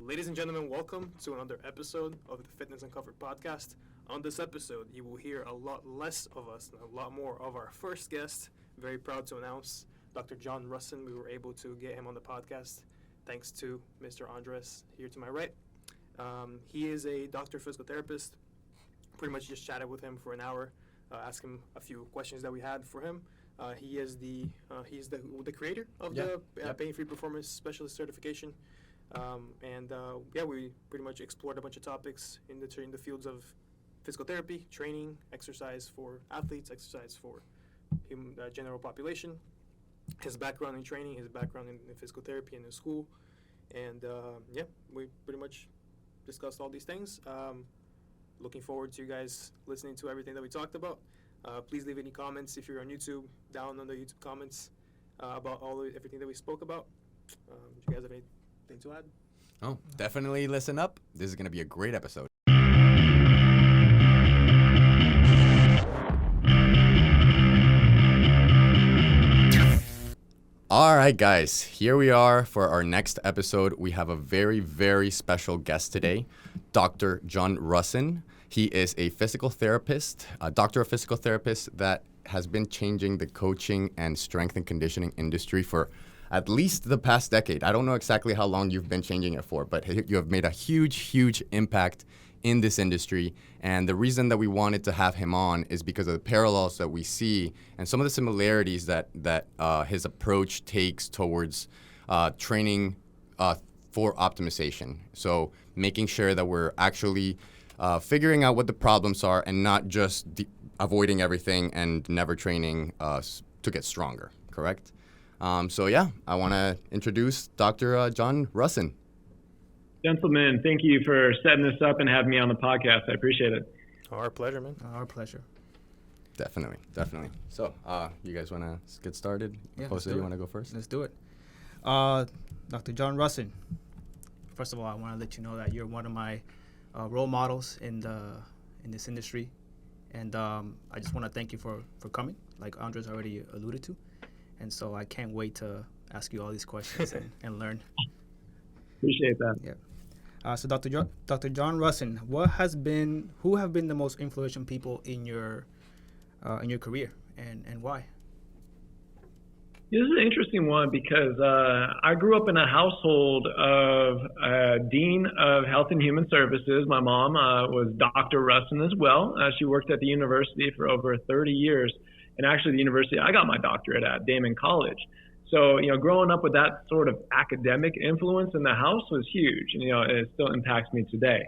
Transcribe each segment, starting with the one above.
Ladies and gentlemen, welcome to another episode of the Fitness Uncovered podcast. On this episode, you will hear a lot less of us and a lot more of our first guest. Very proud to announce Dr. John Rusin. We were able to get him on the podcast thanks to Mr. Andres here to my right. He is a doctor physical therapist. Pretty much just chatted with him for an hour, asked him a few questions that we had for him. He is the creator of the Pain-Free Performance Specialist certification. We pretty much explored a bunch of topics in the fields of physical therapy, training, exercise for athletes, exercise for general population, his background in training, his background in physical therapy and in school. And we pretty much discussed all these things. Looking forward to you guys listening to everything that we talked about. Please leave any comments if you're on YouTube, down on the YouTube comments about everything that we spoke about. Do you guys have anything to add? Oh, definitely listen up. This is going to be a great episode. All right, guys, here we are for our next episode. We have a very, very special guest today, Dr. John Rusin. He is a physical therapist, a doctor of physical therapist that has been changing the coaching and strength and conditioning industry for at least the past decade. I don't know exactly how long you've been changing it for, but you have made a huge, huge impact in this industry. And the reason that we wanted to have him on is because of the parallels that we see and some of the similarities that his approach takes towards training for optimization. So making sure that we're actually figuring out what the problems are and not just avoiding everything and never training to get stronger, correct? I want to introduce Dr. John Rusin. Gentlemen, thank you for setting this up and having me on the podcast. I appreciate it. Our pleasure, man. Our pleasure. Definitely. So, you guys want to get started? Yeah, Jose, you want to go first? Let's do it. Dr. John Rusin, first of all, I want to let you know that you're one of my role models in this industry. And I just want to thank you for coming, like Andres already alluded to. And so I can't wait to ask you all these questions and learn. Appreciate that. Yeah. So Dr. John Rusin, who have been the most influential people in your career, and why? This is an interesting one because I grew up in a household of Dean of Health and Human Services. My mom was Dr. Rusin as well. She worked at the university for over 30 years. And actually the university I got my doctorate at, Damon College. So, growing up with that sort of academic influence in the house was huge. And, it still impacts me today.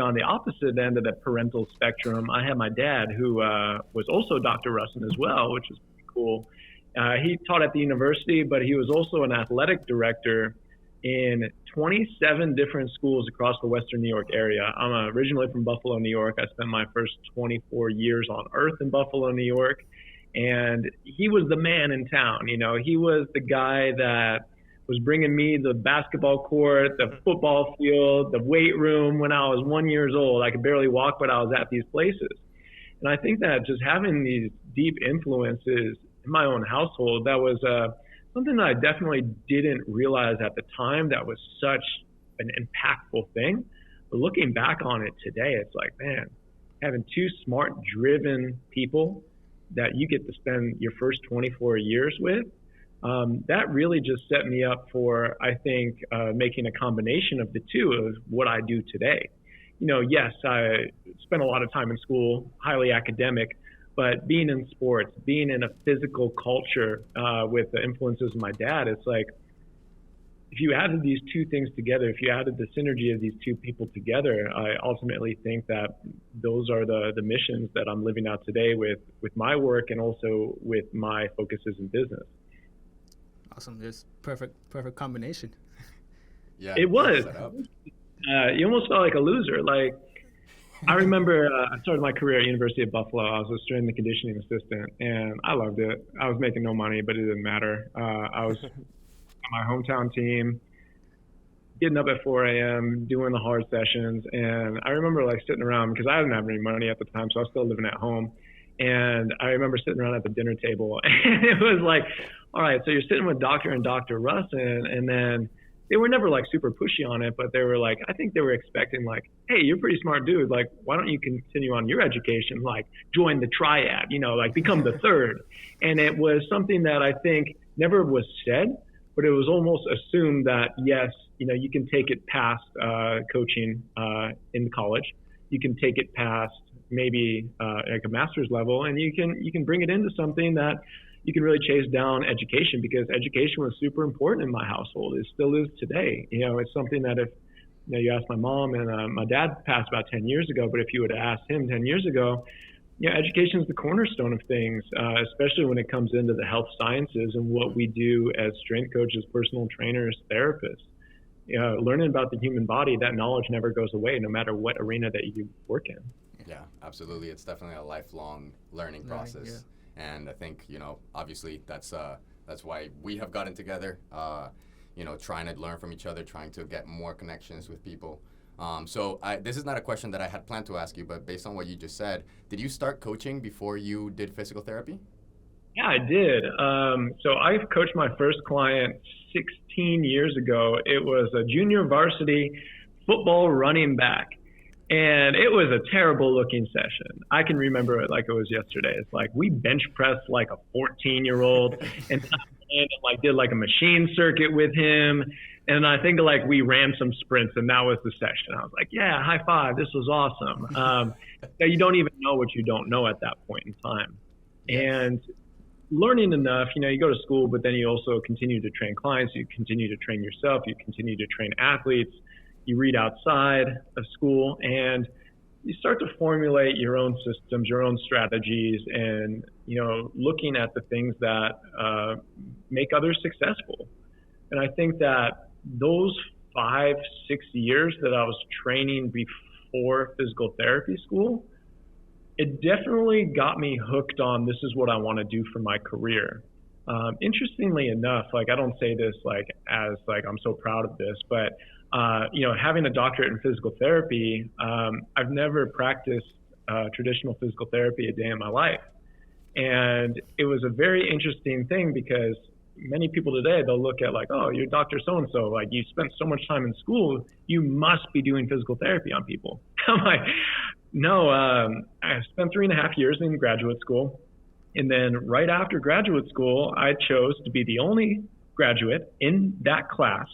On the opposite end of the parental spectrum, I had my dad who was also Dr. Rusin as well, which is pretty cool. He taught at the university, but he was also an athletic director in 27 different schools across the Western New York area. I'm originally from Buffalo, New York. I spent my first 24 years on earth in Buffalo, New York. And he was the man in town. He was the guy that was bringing me the basketball court, the football field, the weight room when I was 1 year old. I could barely walk, but I was at these places. And I think that just having these deep influences in my own household, that was something that I definitely didn't realize at the time that was such an impactful thing. But looking back on it today, it's like, man, having two smart, driven people that you get to spend your first 24 years with, that really just set me up for, I think, making a combination of the two of what I do today. Yes, I spent a lot of time in school, highly academic, but being in sports, being in a physical culture with the influences of my dad, it's like, if you added these two things together, if you added the synergy of these two people together, I ultimately think that those are the missions that I'm living out today with my work and also with my focuses in business. Awesome. This perfect combination. Yeah. It was. You almost felt like a loser. Like, I remember I started my career at University of Buffalo. I was a strength and conditioning assistant, and I loved it. I was making no money, but it didn't matter. I was my hometown team, getting up at 4 a.m., doing the hard sessions. And I remember sitting around because I didn't have any money at the time, so I was still living at home. And I remember sitting around at the dinner table and it was like, all right, so you're sitting with Dr. and Dr. Rusin, and then they were never like super pushy on it, but they were like, I think they were expecting like, hey, you're a pretty smart dude. Like, why don't you continue on your education? Like, join the triad, like become the third. And it was something that I think never was said, but it was almost assumed that, yes, you can take it past coaching in college. You can take it past maybe like a master's level, and you can bring it into something that you can really chase down education, because education was super important in my household. It still is today. It's something that if you ask my mom, and my dad passed about 10 years ago, but if you would have asked him 10 years ago, education is the cornerstone of things, especially when it comes into the health sciences and what we do as strength coaches, personal trainers, therapists. Learning about the human body, that knowledge never goes away, no matter what arena that you work in. Yeah, absolutely. It's definitely a lifelong learning process. Yeah. And I think, obviously that's why we have gotten together, trying to learn from each other, trying to get more connections with people. So this is not a question that I had planned to ask you, but based on what you just said, did you start coaching before you did physical therapy? Yeah, I did. So I coached my first client 16 years ago. It was a junior varsity football running back. And it was a terrible looking session. I can remember it like it was yesterday. It's like we bench pressed like a 14-year-old and like did like a machine circuit with him. And I think like we ran some sprints, and that was the session. I was like, yeah, high five. This was awesome. You don't even know what you don't know at that point in time. Yes. And learning enough, you go to school, but then you also continue to train clients. You continue to train yourself. You continue to train athletes. You read outside of school, and you start to formulate your own systems, your own strategies, and, looking at the things that make others successful. And I think that those 5-6 years that I was training before physical therapy school, it definitely got me hooked on this is what I want to do for my career. Interestingly enough, like I don't say this like as like I'm so proud of this, but having a doctorate in physical therapy, I've never practiced traditional physical therapy a day in my life. And it was a very interesting thing, because many people today, they'll look at like, oh, you're Dr. So-and-so, like you spent so much time in school, you must be doing physical therapy on people. I'm like, no, I spent 3.5 years in graduate school. And then right after graduate school, I chose to be the only graduate in that class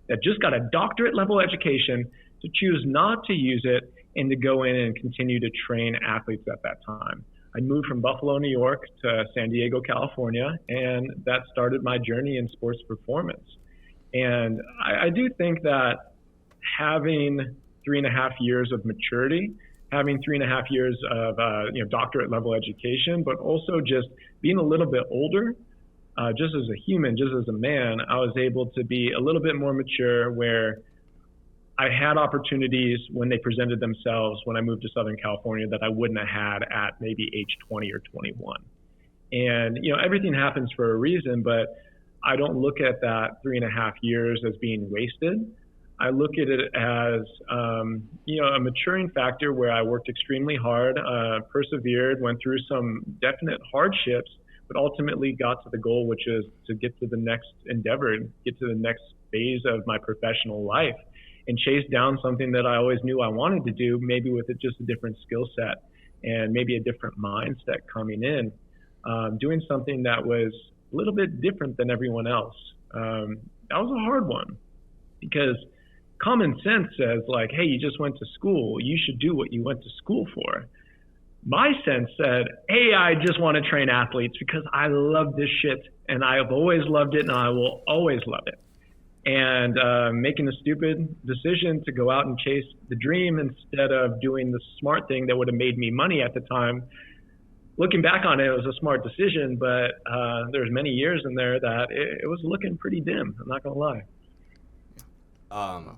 that just got a doctorate level education to choose not to use it and to go in and continue to train athletes at that time. I moved from Buffalo, New York to San Diego, California, and that started my journey in sports performance. And I do think that having 3.5 years of maturity, having 3.5 years of doctorate level education, but also just being a little bit older, just as a human, just as a man, I was able to be a little bit more mature, where I had opportunities when they presented themselves when I moved to Southern California that I wouldn't have had at maybe age 20 or 21. And, everything happens for a reason, but I don't look at that 3.5 years as being wasted. I look at it as, a maturing factor where I worked extremely hard, persevered, went through some definite hardships, but ultimately got to the goal, which is to get to the next endeavor, get to the next phase of my professional life, and chase down something that I always knew I wanted to do, maybe with just a different skill set and maybe a different mindset coming in, doing something that was a little bit different than everyone else. That was a hard one, because common sense says like, hey, you just went to school, you should do what you went to school for. My sense said, hey, I just want to train athletes because I love this shit, and I have always loved it, and I will always love it. And making a stupid decision to go out and chase the dream instead of doing the smart thing that would have made me money at the time. Looking back on it, it was a smart decision, but there's many years in there that it was looking pretty dim. I'm not going to lie.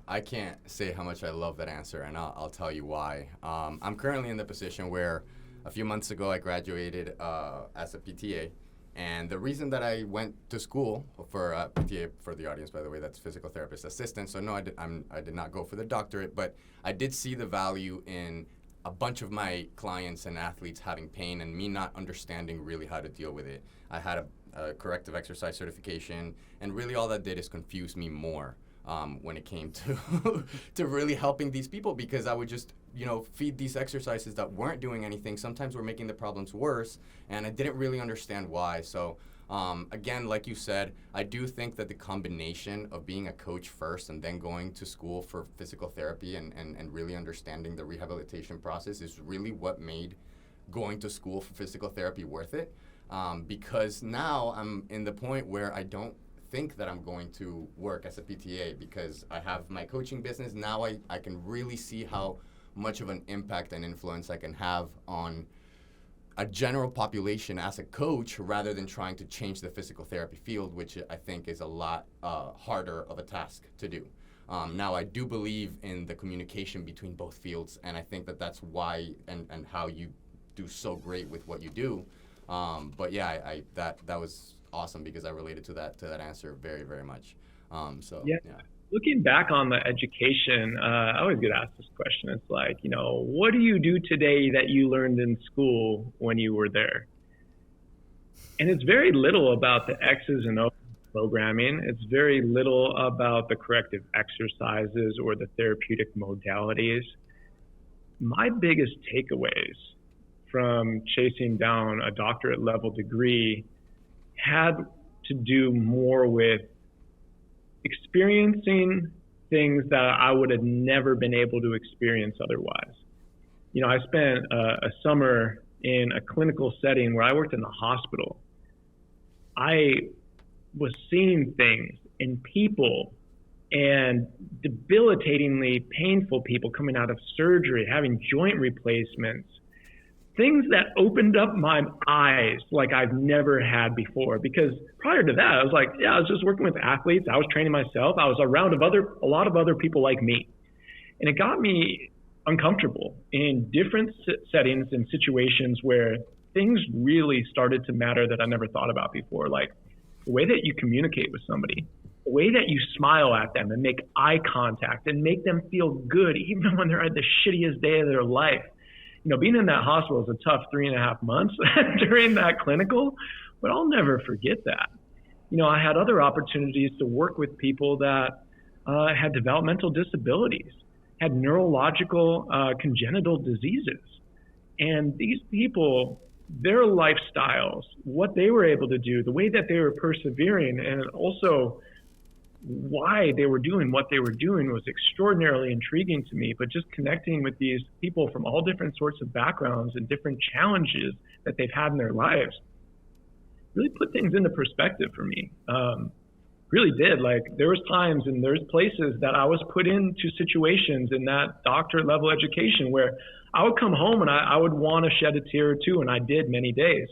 I can't say how much I love that answer, and I'll tell you why. I'm currently in the position where a few months ago I graduated as a PTA. And the reason that I went to school for PTA, for the audience, by the way, that's physical therapist assistant. So no, I did not go for the doctorate, but I did see the value in a bunch of my clients and athletes having pain and me not understanding really how to deal with it. I had a corrective exercise certification, and really all that did is confuse me more. when it came to to really helping these people, because I would just, feed these exercises that weren't doing anything. Sometimes we're making the problems worse, and I didn't really understand why. So again, like you said, I do think that the combination of being a coach first and then going to school for physical therapy and really understanding the rehabilitation process is really what made going to school for physical therapy worth it. Because now I'm in the point where I don't think that I'm going to work as a PTA, because I have my coaching business. Now I can really see how much of an impact and influence I can have on a general population as a coach, rather than trying to change the physical therapy field, which I think is a lot harder of a task to do. Now, I do believe in the communication between both fields, and I think that that's why and how you do so great with what you do. But yeah, that was awesome, because I related to that answer very, very much. Yeah. Looking back on the education, I always get asked this question. It's like, what do you do today that you learned in school when you were there? And it's very little about the X's and O's programming. It's very little about the corrective exercises or the therapeutic modalities. My biggest takeaways from chasing down a doctorate level degree had to do more with experiencing things that I would have never been able to experience otherwise. I spent a summer in a clinical setting where I worked in the hospital. I was seeing things in people, and debilitatingly painful people coming out of surgery, having joint replacements, things that opened up my eyes like I've never had before. Because prior to that, I was like, I was just working with athletes. I was training myself. I was around a lot of other people like me. And it got me uncomfortable in different settings and situations where things really started to matter that I never thought about before. Like the way that you communicate with somebody, the way that you smile at them and make eye contact and make them feel good, even when they're at the shittiest day of their life. Being in that hospital was a tough 3.5 months during that clinical, but I'll never forget that. I had other opportunities to work with people that had developmental disabilities, had neurological congenital diseases. And these people, their lifestyles, what they were able to do, the way that they were persevering, and also why they were doing what they were doing was extraordinarily intriguing to me. But just connecting with these people from all different sorts of backgrounds and different challenges that they've had in their lives really put things into perspective for me. Really did. Like there was times and there's places that I was put into situations in that doctorate level education where I would come home and I would want to shed a tear or two, and I did many days.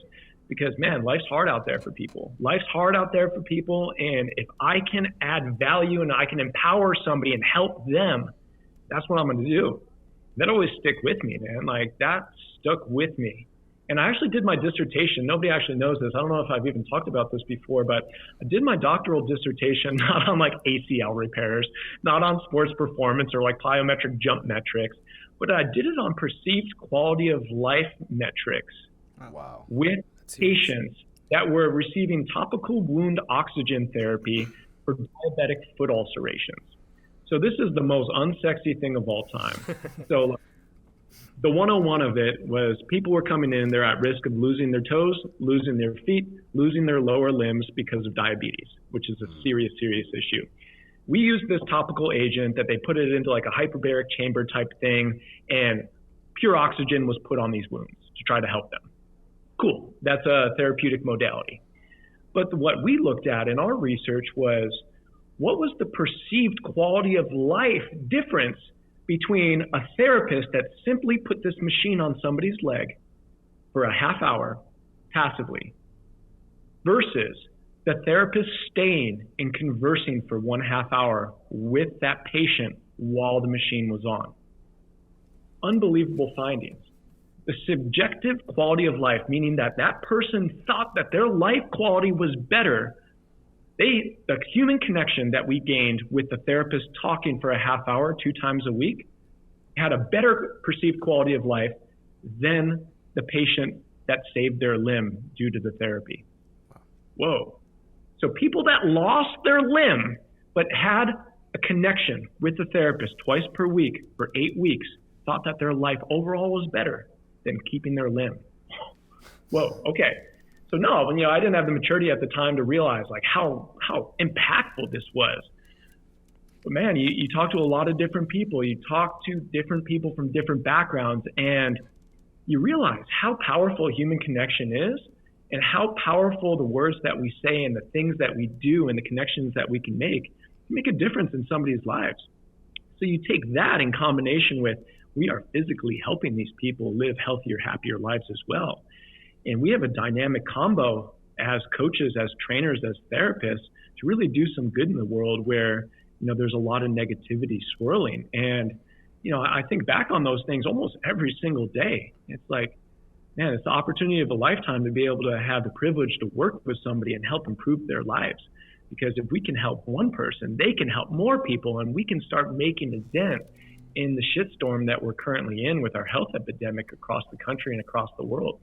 Because, man, life's hard out there for people. Life's hard out there for people. And if I can add value and I can empower somebody and help them, that's what I'm going to do. That always stick with me, man. Like that stuck with me. And I actually did my dissertation. Nobody actually knows this. I don't know if I've even talked about this before, but I did my doctoral dissertation not on like ACL repairs, not on sports performance or like plyometric jump metrics, but I did it on perceived quality of life metrics. Wow. With patients that were receiving topical wound oxygen therapy for diabetic foot ulcerations. So this is the most unsexy thing of all time. So the 101 of it was people were coming in, they're at risk of losing their toes, losing their feet, losing their lower limbs because of diabetes, which is a serious, serious issue. We used this topical agent that they put it into like a hyperbaric chamber type thing, and pure oxygen was put on these wounds to try to help them. Cool, that's a therapeutic modality. But what we looked at in our research was what was the perceived quality of life difference between a therapist that simply put this machine on somebody's leg for a half hour passively versus the therapist staying and conversing for 1.5 hours with that patient while the machine was on. Unbelievable findings. The subjective quality of life, meaning that that person thought that their life quality was better. The human connection that we gained with the therapist talking for a half hour 2 times a week had a better perceived quality of life than the patient that saved their limb due to the therapy. Whoa. So people that lost their limb but had a connection with a therapist twice per week for 8 weeks thought that their life overall was better than keeping their limb. Whoa, okay. So no, I didn't have the maturity at the time to realize like how impactful this was. But man, you talk to a lot of different people. You talk to different people from different backgrounds, and you realize how powerful human connection is and how powerful the words that we say and the things that we do and the connections that we can make a difference in somebody's lives. So you take that in combination with we are physically helping these people live healthier, happier lives as well. And we have a dynamic combo as coaches, as trainers, as therapists to really do some good in the world where, there's a lot of negativity swirling. And, I think back on those things almost every single day. It's like, man, it's the opportunity of a lifetime to be able to have the privilege to work with somebody and help improve their lives. Because if we can help one person, they can help more people, and we can start making a dent in the shitstorm that we're currently in with our health epidemic across the country and across the world.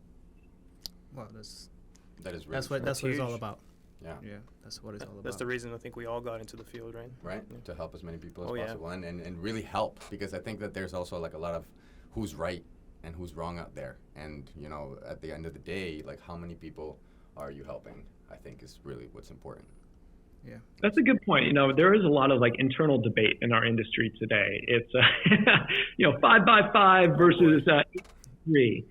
Well, that is really that's what it's all about. Yeah, that's what it's all about. That's the reason I think we all got into the field, right? Right, to help as many people as Oh, yeah. possible and really help, because I think that there's also like a lot of who's right and who's wrong out there. And, at the end of the day, like how many people are you helping, I think is really what's important. Yeah, that's a good point. There is a lot of like internal debate in our industry today. It's 5 by 5 versus 3.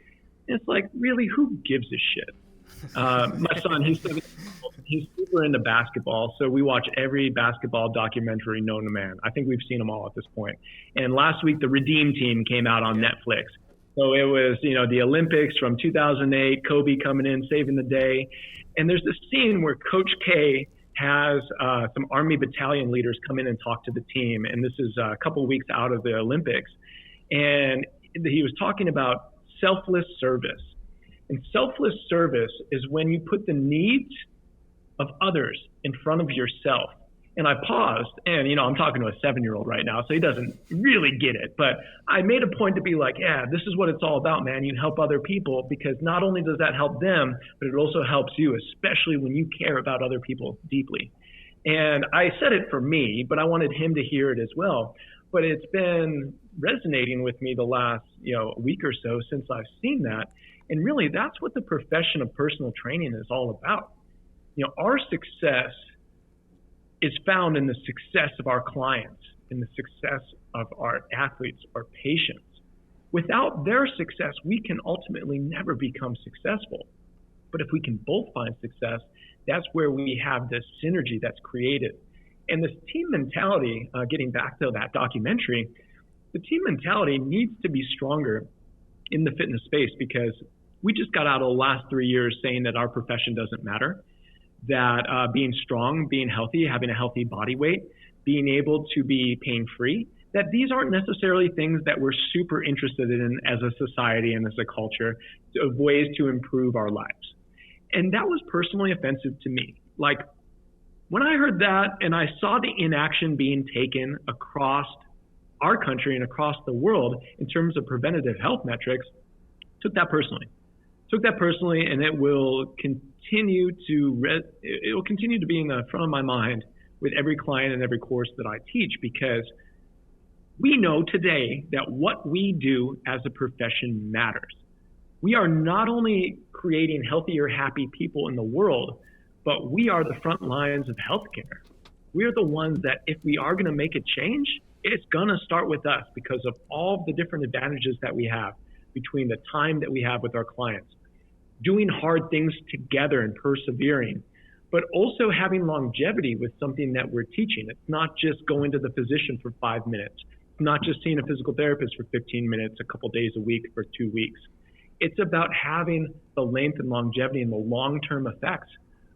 It's like, really, who gives a shit? My son, he's super into basketball, so we watch every basketball documentary known to man. I think we've seen them all at this point. And last week, the Redeem Team came out on Netflix. So it was, the Olympics from 2008, Kobe coming in, saving the day. And there's this scene where Coach K has some Army battalion leaders come in and talk to the team. And this is a couple weeks out of the Olympics. And he was talking about selfless service. And selfless service is when you put the needs of others in front of yourself. And I paused, and, I'm talking to a 7-year-old right now, so he doesn't really get it. But I made a point to be like, yeah, this is what it's all about, man. You help other people, because not only does that help them, but it also helps you, especially when you care about other people deeply. And I said it for me, but I wanted him to hear it as well. But it's been resonating with me the last, week or so since I've seen that. And really, that's what the profession of personal training is all about. Our success is found in the success of our clients, in the success of our athletes, our patients. Without their success, we can ultimately never become successful. But if we can both find success, that's where we have this synergy that's created. And this team mentality, getting back to that documentary, the team mentality needs to be stronger in the fitness space, because we just got out of the last 3 years saying that our profession doesn't matter, that being strong, being healthy, having a healthy body weight, being able to be pain-free, that these aren't necessarily things that we're super interested in as a society and as a culture of ways to improve our lives. And that was personally offensive to me. Like, when I heard that and I saw the inaction being taken across our country and across the world in terms of preventative health metrics, took that personally, and it will continue to be in the front of my mind with every client and every course that I teach, because we know today that what we do as a profession matters. We are not only creating healthier, happy people in the world, but we are the front lines of healthcare. We're the ones that, if we are going to make a change, it's going to start with us, because of all the different advantages that we have between the time that we have with our clients, doing hard things together and persevering, but also having longevity with something that we're teaching. It's not just going to the physician for 5 minutes. It's not just seeing a physical therapist for 15 minutes, a couple days a week for 2 weeks. It's about having the length and longevity and the long-term effects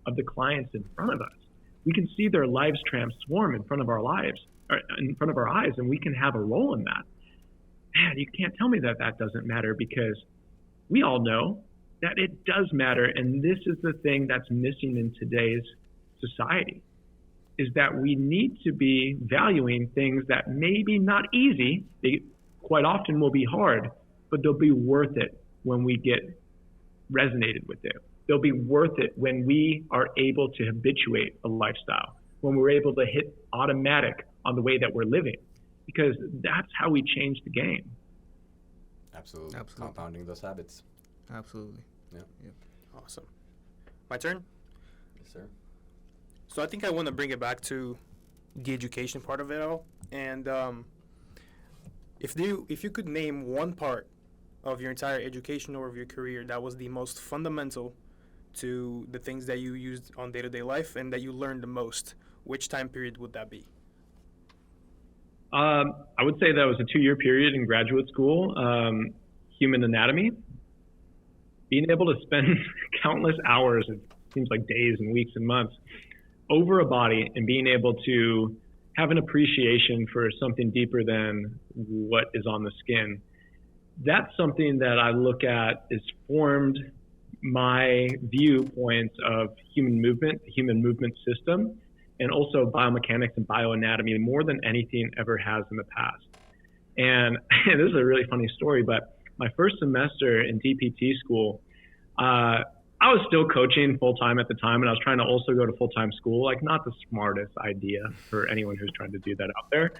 of the clients in front of us. We can see their lives transform in front of our lives, or in front of our eyes, and we can have a role in that. Man, you can't tell me that that doesn't matter, because we all know that it does matter. And this is the thing that's missing in today's society, is that we need to be valuing things that may be not easy. They quite often will be hard, but they'll be worth it when we get resonated with it. They'll be worth it when we are able to habituate a lifestyle, when we're able to hit automatic on the way that we're living, because that's how we change the game. Absolutely. Absolutely. Compounding those habits. Absolutely. Yeah. Awesome. My turn? Yes, sir. So I think I want to bring it back to the education part of it all. And if you could name one part of your entire education or of your career that was the most fundamental to the things that you used on day-to-day life and that you learned the most, which time period would that be? I would say that was a 2-year period in graduate school, human anatomy. Being able to spend countless hours, it seems like days and weeks and months, over a body and being able to have an appreciation for something deeper than what is on the skin. That's something that I look at is formed my viewpoints of human movement, the human movement system, and also biomechanics and bioanatomy more than anything ever has in the past. And this is a really funny story, but my first semester in DPT school, I was still coaching full time at the time, and I was trying to also go to full time school. Like, not the smartest idea for anyone who's trying to do that out there.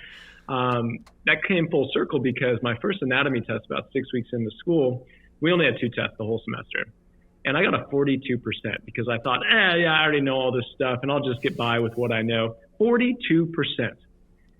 That came full circle because my first anatomy test, about 6 weeks into school, we only had 2 tests the whole semester. And I got a 42% because I thought, yeah, I already know all this stuff and I'll just get by with what I know. 42%.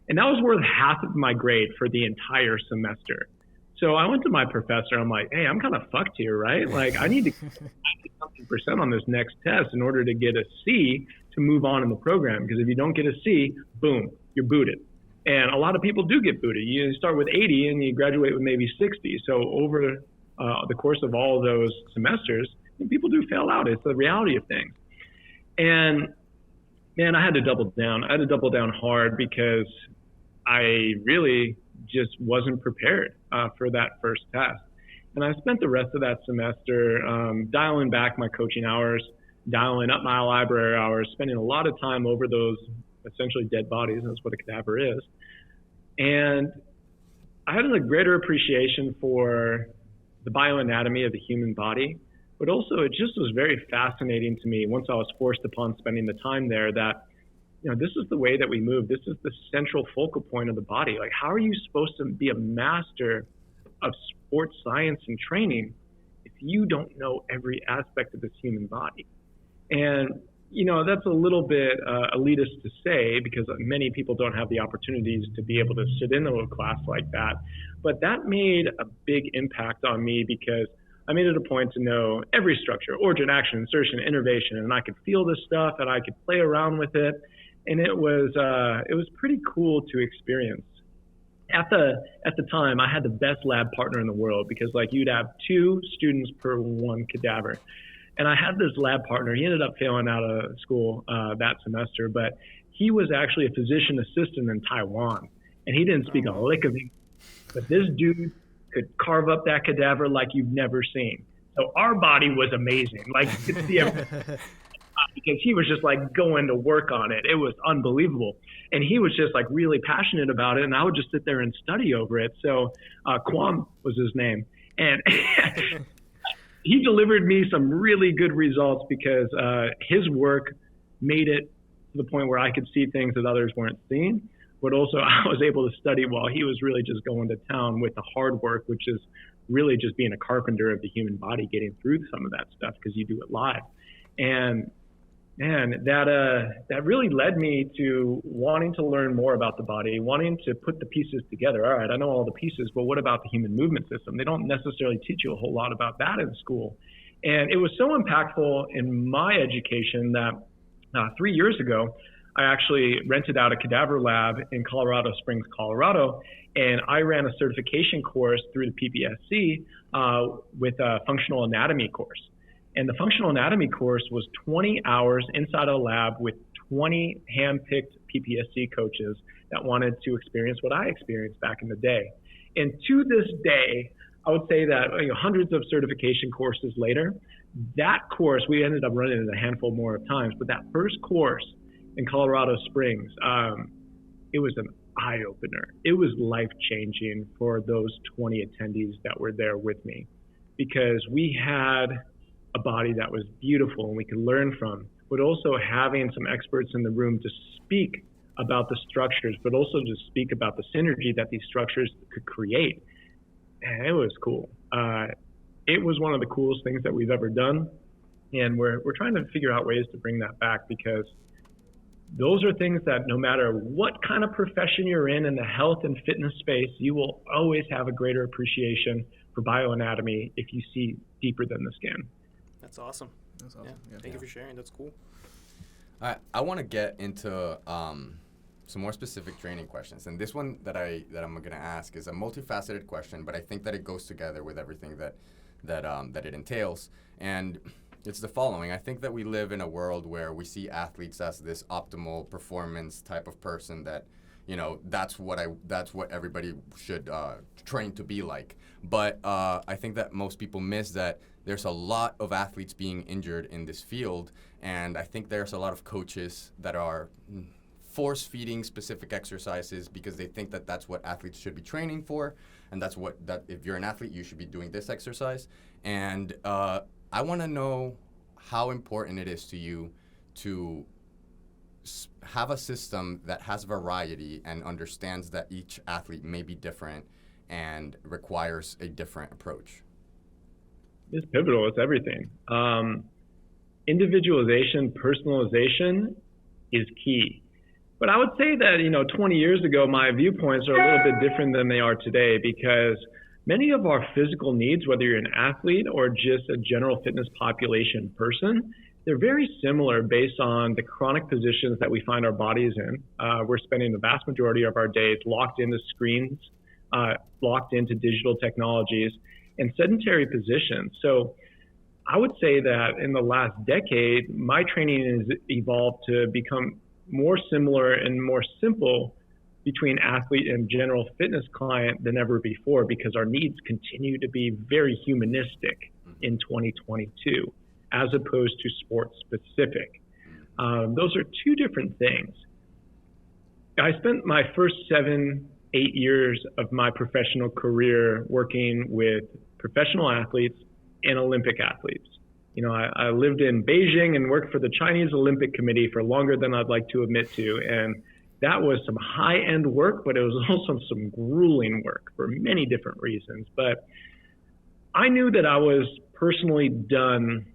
And that was worth half of my grade for the entire semester. So I went to my professor. I'm like, hey, I'm kind of fucked here, right? Like, I need to get something percent on this next test in order to get a C to move on in the program. Because if you don't get a C, boom, you're booted. And a lot of people do get booted. You start with 80 and you graduate with maybe 60. So over the course of all of those semesters, people do fail out. It's the reality of things. And man, I had to double down. I had to double down hard because I really just wasn't prepared for that first test. And I spent the rest of that semester dialing back my coaching hours, dialing up my library hours, spending a lot of time over those essentially dead bodies. That's what a cadaver is. And I had a greater appreciation for the bioanatomy of the human body, but also it just was very fascinating to me once I was forced upon spending the time there that, you know, this is the way that we move. This is the central focal point of the body. Like, how are you supposed to be a master of sports science and training if you don't know every aspect of this human body? And, you know, that's a little bit elitist to say because many people don't have the opportunities to be able to sit in a class like that. But that made a big impact on me because I made it a point to know every structure, origin, action, insertion, innervation, and I could feel this stuff and I could play around with it. And it was pretty cool to experience. At the time, I had the best lab partner in the world because like you'd have 2 students per 1 cadaver. And I had this lab partner. He ended up failing out of school that semester, but he was actually a physician assistant in Taiwan. And he didn't speak a lick of English. But this dude could carve up that cadaver like you've never seen. So our body was amazing. Like, you could see everything. Because he was just like going to work on it. It was unbelievable. And he was just like really passionate about it. And I would just sit there and study over it. So Kwam was his name. And he delivered me some really good results because his work made it to the point where I could see things that others weren't seeing. But also I was able to study while he was really just going to town with the hard work, which is really just being a carpenter of the human body, getting through some of that stuff because you do it live. And man, that really led me to wanting to learn more about the body, wanting to put the pieces together. All right, I know all the pieces, but what about the human movement system? They don't necessarily teach you a whole lot about that in school. And it was so impactful in my education that 3 years ago, I actually rented out a cadaver lab in Colorado Springs, Colorado, and I ran a certification course through the PPSC with a functional anatomy course. And the functional anatomy course was 20 hours inside a lab with 20 hand-picked PPSC coaches that wanted to experience what I experienced back in the day. And to this day, I would say that hundreds of certification courses later, that course, we ended up running it a handful more of times, but that first course in Colorado Springs, it was an eye-opener. It was life-changing for those 20 attendees that were there with me because we had a body that was beautiful and we could learn from, but also having some experts in the room to speak about the structures, but also to speak about the synergy that these structures could create. And it was cool. It was one of the coolest things that we've ever done. And we're trying to figure out ways to bring that back, because those are things that no matter what kind of profession you're in the health and fitness space, you will always have a greater appreciation for bioanatomy if you see deeper than the skin. That's awesome. That's awesome. Yeah. Thank you for sharing. That's cool. All right, I want to get into some more specific training questions, and this one that I'm going to ask is a multifaceted question, but I think that it goes together with everything that it entails, and it's the following. I think that we live in a world where we see athletes as this optimal performance type of person that, you know, that's what everybody should train to be like. But I think that most people miss that there's a lot of athletes being injured in this field, and I think there's a lot of coaches that are force-feeding specific exercises because they think that that's what athletes should be training for, and that if you're an athlete, you should be doing this exercise. And I want to know how important it is to you to have a system that has variety and understands that each athlete may be different and requires a different approach. It's pivotal. It's everything. Individualization, personalization is key. But I would say that, 20 years ago, my viewpoints are a little bit different than they are today, because many of our physical needs, whether you're an athlete or just a general fitness population person, they're very similar based on the chronic positions that we find our bodies in. We're spending the vast majority of our days locked into screens, locked into digital technologies, and sedentary positions. So I would say that in the last decade, my training has evolved to become more similar and more simple between athlete and general fitness client than ever before, because our needs continue to be very humanistic in 2022, as opposed to sports specific. Those are two different things. I spent my first 7-8 years of my professional career working with professional athletes and Olympic athletes. I lived in Beijing and worked for the Chinese Olympic Committee for longer than I'd like to admit to. And that was some high-end work, but it was also some grueling work for many different reasons. But I knew that I was personally done,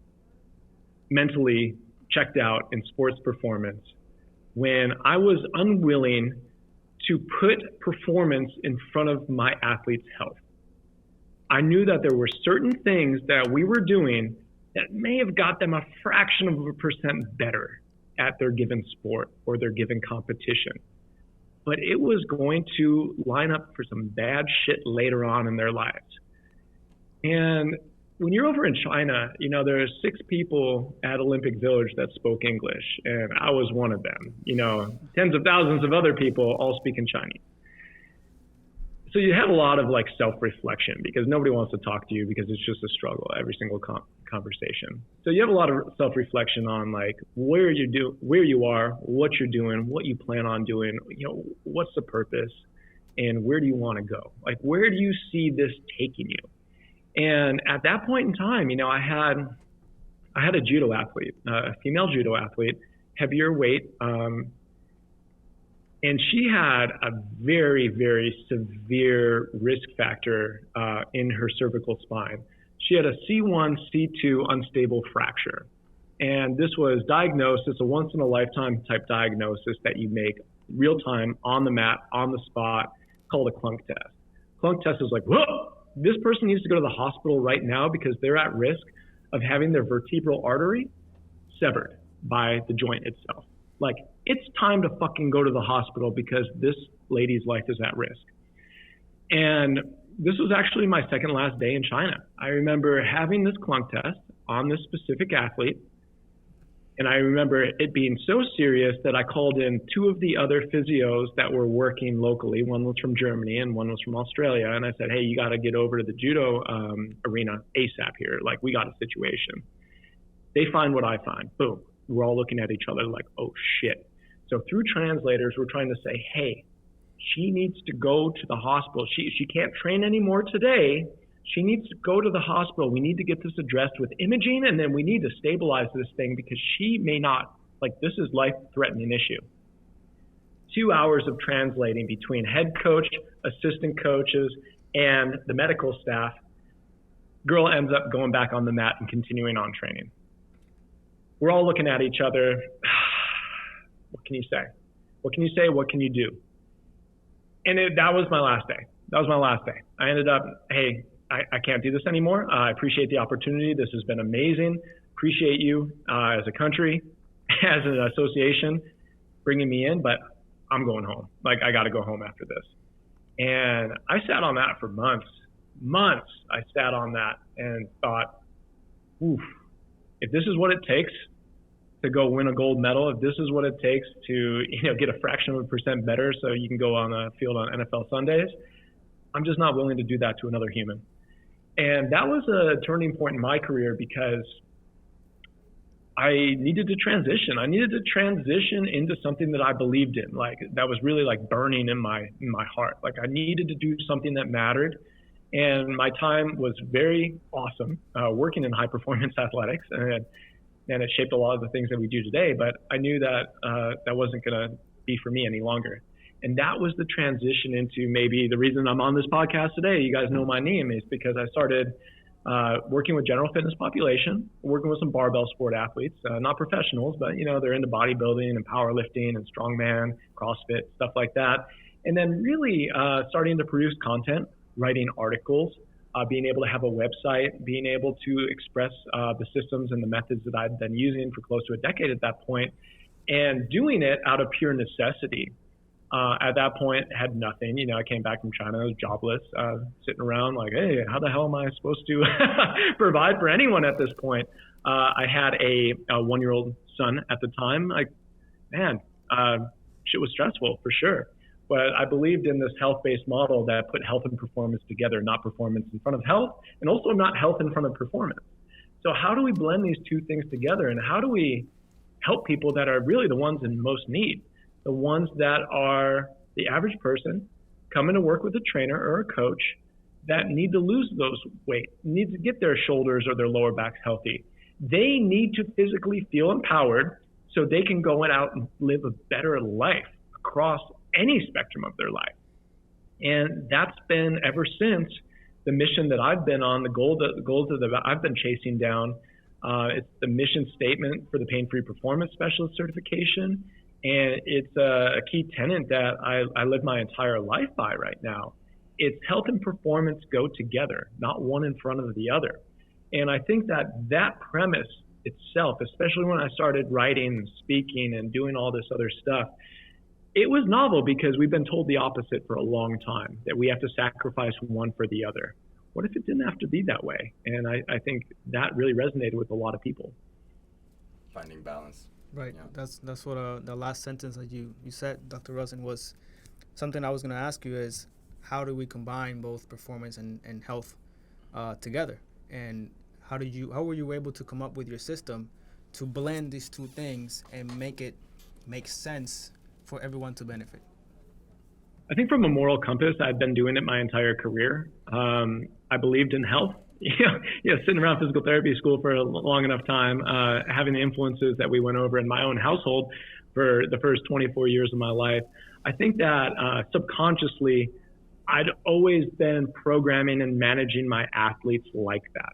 mentally checked out in sports performance, when I was unwilling to put performance in front of my athlete's health. I knew that there were certain things that we were doing that may have got them a fraction of a percent better at their given sport or their given competition. But it was going to line up for some bad shit later on in their lives. And when you're over in China, there are 6 people at Olympic Village that spoke English, and I was one of them. Tens of thousands of other people all speak in Chinese. So you have a lot of self-reflection, because nobody wants to talk to you because it's just a struggle every single conversation. So you have a lot of self-reflection on where you are, what you're doing, what you plan on doing, what's the purpose, and where do you want to go? Where do you see this taking you? And at that point in time, I had a judo athlete, a female judo athlete, heavier weight, and she had a very, very severe risk factor in her cervical spine. She had a C1, C2 unstable fracture. And this was diagnosed as a once-in-a-lifetime type diagnosis that you make real time, on the mat, on the spot, called a clunk test. Clunk test is whoa, this person needs to go to the hospital right now because they're at risk of having their vertebral artery severed by the joint itself. It's time to fucking go to the hospital because this lady's life is at risk. And this was actually my second last day in China. I remember having this clunk test on this specific athlete. And I remember it being so serious that I called in 2 of the other physios that were working locally. One was from Germany and one was from Australia. And I said, hey, you got to get over to the judo arena ASAP here. We got a situation. They find what I find. Boom. We're all looking at each other oh shit. So through translators, we're trying to say, hey, she needs to go to the hospital. She can't train anymore today. She needs to go to the hospital. We need to get this addressed with imaging, and then we need to stabilize this thing because she may not, this is life-threatening issue. 2 hours of translating between head coach, assistant coaches, and the medical staff. Girl ends up going back on the mat and continuing on training. We're all looking at each other. What can you say? What can you say? What can you do? And that was my last day. That was my last day. I ended up, hey, I can't do this anymore. I appreciate the opportunity. This has been amazing. Appreciate you as a country, as an association, bringing me in, but I'm going home. Like, I got to go home after this. And I sat on that for months. I sat on that and thought, oof, if this is what it takes to go win a gold medal, if this is what it takes to, get a fraction of a percent better so you can go on the field on NFL Sundays, I'm just not willing to do that to another human. And that was a turning point in my career because I needed to transition. I needed to transition into something that I believed in, like that was really like burning in my heart. Like, I needed to do something that mattered. And my time was very awesome working in high performance athletics, and it shaped a lot of the things that we do today. But I knew that that wasn't going to be for me any longer. And that was the transition into maybe the reason I'm on this podcast today. You guys know my name is because I started working with general fitness population, working with some barbell sport athletes, not professionals, but they're into bodybuilding and powerlifting and strongman, CrossFit, stuff like that. And then really starting to produce content, writing articles, being able to have a website, being able to express the systems and the methods that I'd been using for close to a decade at that point, and doing it out of pure necessity. At that point, had nothing. I came back from China, I was jobless, sitting around like, hey, how the hell am I supposed to provide for anyone at this point? I had a 1-year-old son at the time. Like, man, shit was stressful for sure. But I believed in this health-based model that put health and performance together, not performance in front of health, and also not health in front of performance. So how do we blend these two things together, and how do we help people that are really the ones in most need? The ones that are the average person coming to work with a trainer or a coach that need to lose those weight, need to get their shoulders or their lower backs healthy. They need to physically feel empowered so they can go out and live a better life across any spectrum of their life. And that's been ever since the mission that I've been on, the goals that I've been chasing down. It's the mission statement for the Pain-Free Performance Specialist certification. And it's a key tenet that I live my entire life by right now. It's health and performance go together, not one in front of the other. And I think that premise itself, especially when I started writing and speaking and doing all this other stuff, it was novel because we've been told the opposite for a long time, that we have to sacrifice one for the other. What if it didn't have to be that way? And I think that really resonated with a lot of people. Finding balance. Right. Yeah. That's what the last sentence that you said, Dr. Rusin, was something I was going to ask you is how do we combine both performance and health together? And how were you able to come up with your system to blend these two things and make it make sense for everyone to benefit? I think from a moral compass, I've been doing it my entire career. I believed in health. Sitting around physical therapy school for a long enough time, having the influences that we went over in my own household for the first 24 years of my life, I think that subconsciously, I'd always been programming and managing my athletes like that.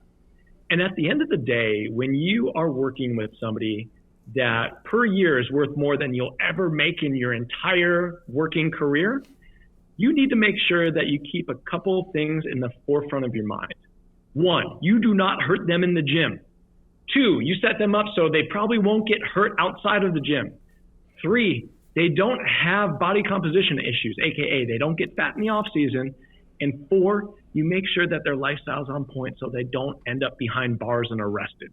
And at the end of the day, when you are working with somebody that per year is worth more than you'll ever make in your entire working career, you need to make sure that you keep a couple things in the forefront of your mind. 1, you do not hurt them in the gym. 2, you set them up so they probably won't get hurt outside of the gym. 3, they don't have body composition issues, aka they don't get fat in the off season. And 4, you make sure that their lifestyle's on point so they don't end up behind bars and arrested.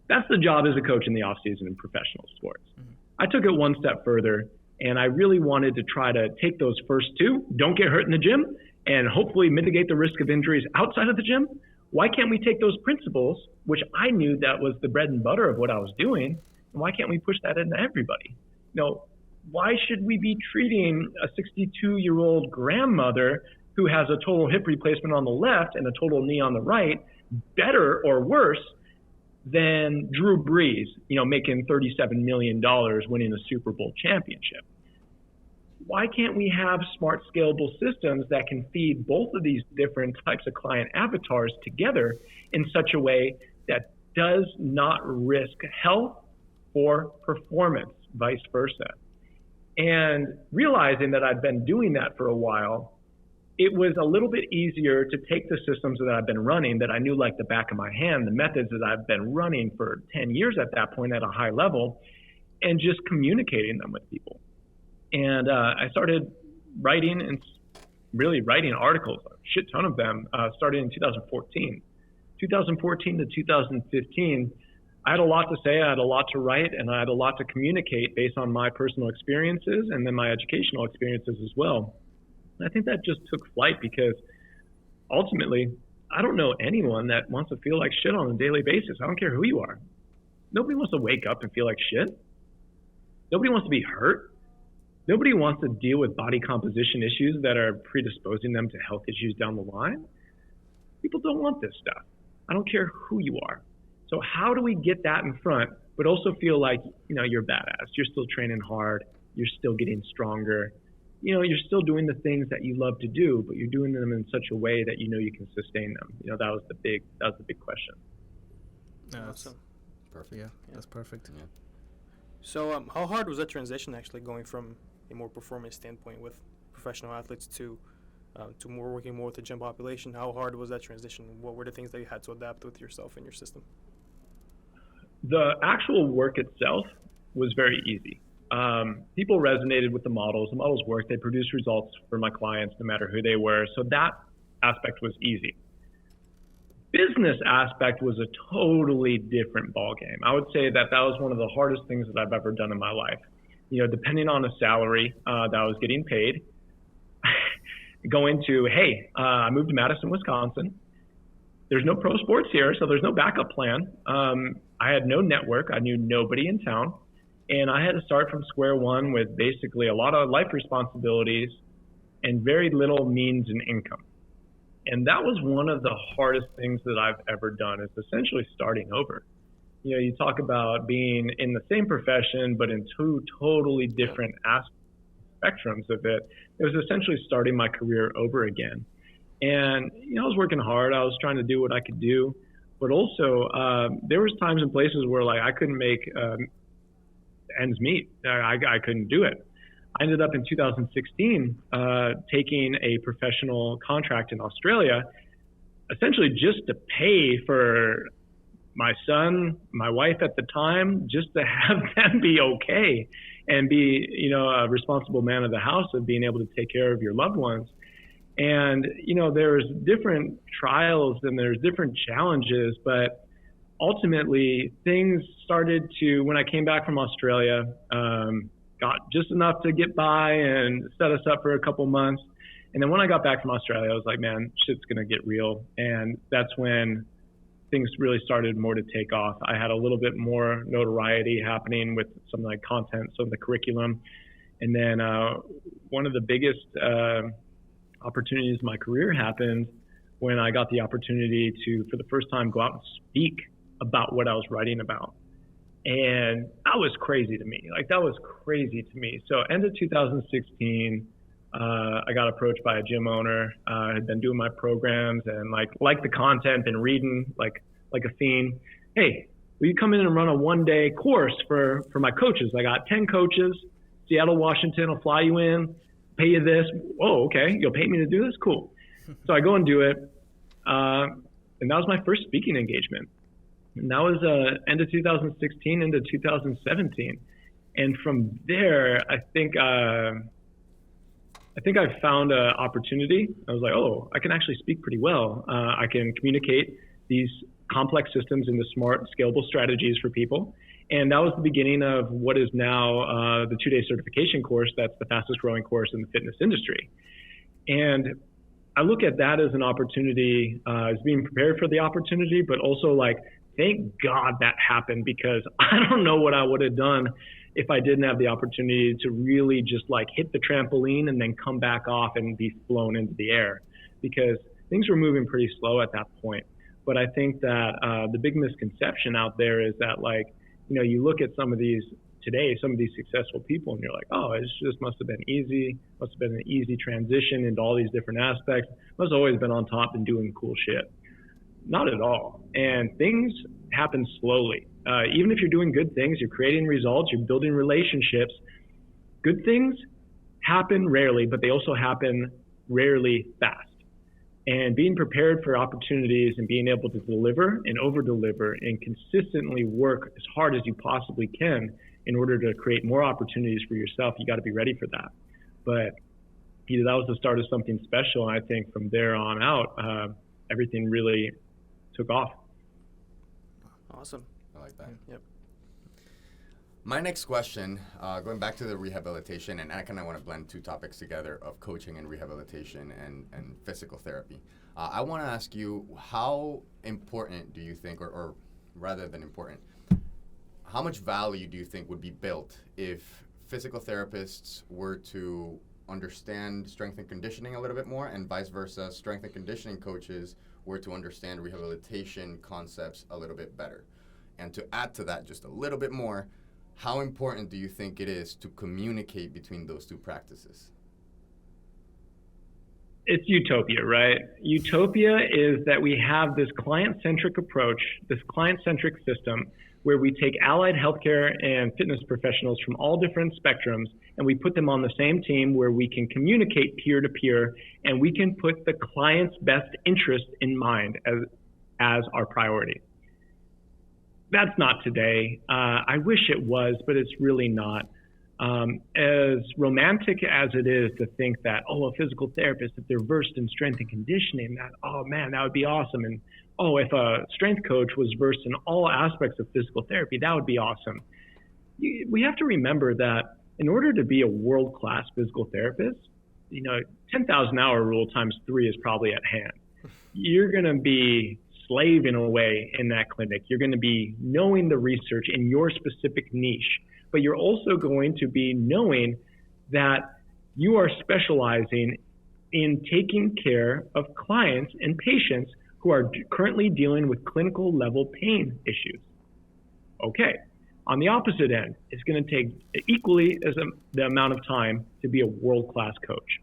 That's the job as a coach in the off season in professional sports. Mm-hmm. I took it one step further, and I really wanted to try to take those first 2, don't get hurt in the gym, and hopefully mitigate the risk of injuries outside of the gym. Why can't we take those principles, which I knew that was the bread and butter of what I was doing, and why can't we push that into everybody? Why should we be treating a 62-year-old grandmother who has a total hip replacement on the left and a total knee on the right better or worse than Drew Brees, making $37 million winning a Super Bowl championship? why can't we have smart, scalable systems that can feed both of these different types of client avatars together in such a way that does not risk health or performance, vice versa? And realizing that I'd been doing that for a while, it was a little bit easier to take the systems that I've been running that I knew like the back of my hand, the methods that I've been running for 10 years at that point at a high level, and just communicating them with people. And I started writing and really writing articles, a shit ton of them, starting in 2014. 2014 to 2015, I had a lot to say, I had a lot to write, and I had a lot to communicate based on my personal experiences and then my educational experiences as well. And I think that just took flight because ultimately, I don't know anyone that wants to feel like shit on a daily basis. I don't care who you are. Nobody wants to wake up and feel like shit. Nobody wants to be hurt. Nobody wants to deal with body composition issues that are predisposing them to health issues down the line. People don't want this stuff. I don't care who you are. So how do we get that in front, but also feel like, you're badass. You're still training hard. You're still getting stronger. You're still doing the things that you love to do, but you're doing them in such a way that you can sustain them. That was the big question. Awesome. Perfect. Yeah, that's perfect. Yeah. So how hard was that transition actually going from a more performance standpoint with professional athletes to working more with the gym population? How hard was that transition? What were the things that you had to adapt with yourself and your system? The actual work itself was very easy. People resonated with the models. The models worked. They produced results for my clients no matter who they were. So that aspect was easy. Business aspect was a totally different ballgame. I would say that was one of the hardest things that I've ever done in my life. Depending on the salary that I was getting paid, going to, hey, I moved to Madison, Wisconsin. There's no pro sports here, so there's no backup plan. I had no network. I knew nobody in town. And I had to start from square one with basically a lot of life responsibilities and very little means and income. And that was one of the hardest things that I've ever done, is essentially starting over. You talk about being in the same profession, but in two totally different spectrums of it. It was essentially starting my career over again. And, I was working hard. I was trying to do what I could do. But also, there was times and places where I couldn't make ends meet. I couldn't do it. I ended up in 2016 taking a professional contract in Australia, essentially just to pay for my son, my wife at the time, just to have them be okay and be, a responsible man of the house of being able to take care of your loved ones. And, there's different trials and there's different challenges, but ultimately things started to, when I came back from Australia, got just enough to get by and set us up for a couple months. And then when I got back from Australia, I was like, man, shit's going to get real. And that's when things really started more to take off. I had a little bit more notoriety happening with some of the content, some of the curriculum. And then one of the biggest opportunities in my career happened when I got the opportunity to, for the first time, go out and speak about what I was writing about. And that was crazy to me. That was crazy to me. So end of 2016, I got approached by a gym owner. I had been doing my programs and like the content and reading like a fiend. Hey, will you come in and run a 1-day course for my coaches? I got 10 coaches, Seattle, Washington. I'll fly you in, pay you this. Oh, okay. You'll pay me to do this? Cool. So I go and do it. And that was my first speaking engagement. And that was end of 2016 into 2017. And from there, I think I found an opportunity. I was like, oh, I can actually speak pretty well. I can communicate these complex systems into smart, scalable strategies for people. And that was the beginning of what is now the 2-day certification course. That's the fastest growing course in the fitness industry. And I look at that as an opportunity, as being prepared for the opportunity, but also thank God that happened, because I don't know what I would have done if I didn't have the opportunity to really just hit the trampoline and then come back off and be flown into the air, because things were moving pretty slow at that point. But I think that the big misconception out there is that you look at some of these today some of these successful people, and you're like, oh, it just must have been easy, must have been an easy transition into all these different aspects, must have always been on top and doing cool shit. Not at all. And things happen slowly. Even if you're doing good things, you're creating results, you're building relationships, good things happen rarely, but they also happen rarely fast. And being prepared for opportunities and being able to deliver and over-deliver and consistently work as hard as you possibly can in order to create more opportunities for yourself, you got to be ready for that. But that was the start of something special. And I think from there on out, everything really took off. Awesome. I like that. Yep. My next question, going back to the rehabilitation, and I kind of want to blend two topics together of coaching and rehabilitation and physical therapy. I want to ask you, how important do you think, or rather than important, how much value do you think would be built if physical therapists were to understand strength and conditioning a little bit more, and vice versa, strength and conditioning coaches were to understand rehabilitation concepts a little bit better? And to add to that just a little bit more, how important do you think it is to communicate between those two practices? It's utopia, right? Utopia is that we have this client-centric approach, this client-centric system, where we take allied healthcare and fitness professionals from all different spectrums, and we put them on the same team where we can communicate peer-to-peer, and we can put the client's best interest in mind as our priority. That's not today. I wish it was, but it's really not. As romantic as it is to think that, a physical therapist, if they're versed in strength and conditioning, that would be awesome. And if a strength coach was versed in all aspects of physical therapy, that would be awesome. We have to remember that in order to be a world-class physical therapist, 10,000 hour rule times 3 is probably at hand. You're going to be slaving away in that clinic. You're going to be knowing the research in your specific niche, but you're also going to be knowing that you are specializing in taking care of clients and patients who are currently dealing with clinical level pain issues. Okay. On the opposite end, it's going to take equally as the amount of time to be a world-class coach.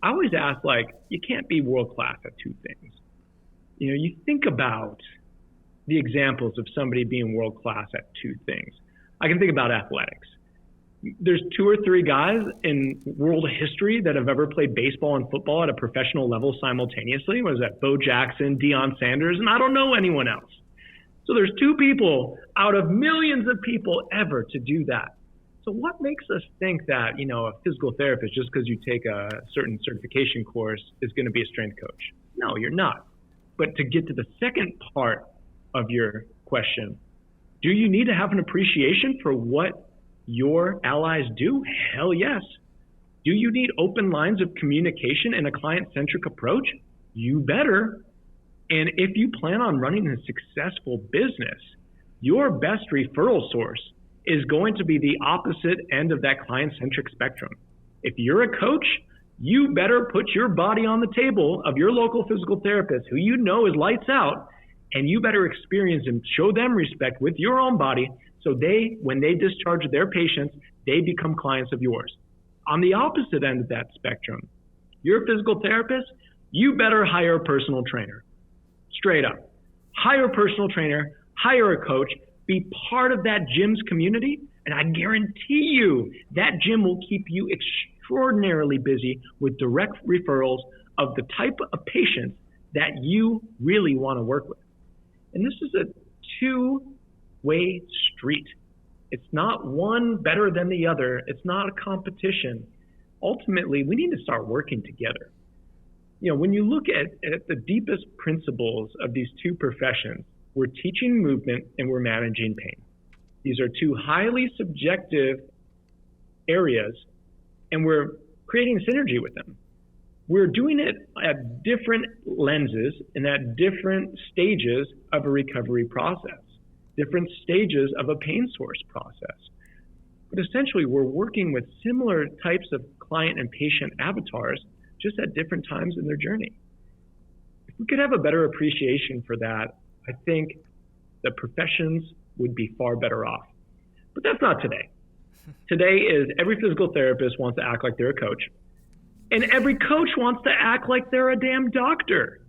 I always ask, you can't be world-class at two things. You think about the examples of somebody being world-class at two things. I can think about athletics. There's 2 or 3 guys in world history that have ever played baseball and football at a professional level simultaneously. Was that Bo Jackson, Deion Sanders, and I don't know anyone else. So there's 2 people out of millions of people ever to do that. So what makes us think that, a physical therapist, just because you take a certain certification course, is going to be a strength coach? No, you're not. But to get to the second part of your question, do you need to have an appreciation for what your allies do? Hell yes. Do you need open lines of communication and a client-centric approach? You better. And if you plan on running a successful business, your best referral source is going to be the opposite end of that client-centric spectrum. If you're a coach, you better put your body on the table of your local physical therapist who you know is lights out, and you better experience and show them respect with your own body so when they discharge their patients, they become clients of yours. On the opposite end of that spectrum, you're a physical therapist, you better hire a personal trainer. Straight up. Hire a personal trainer, hire a coach, be part of that gym's community, and I guarantee you that gym will keep you extraordinarily busy with direct referrals of the type of patients that you really want to work with. And this is a two-way street. It's not one better than the other. It's not a competition. Ultimately, we need to start working together. When you look at the deepest principles of these two professions, we're teaching movement and we're managing pain. These are 2 highly subjective areas, and we're creating synergy with them. We're doing it at different lenses and at different stages of a recovery process, different stages of a pain source process. But essentially, we're working with similar types of client and patient avatars, just at different times in their journey. If we could have a better appreciation for that, I think the professions would be far better off. But that's not today. Today is every physical therapist wants to act like they're a coach, and every coach wants to act like they're a damn doctor.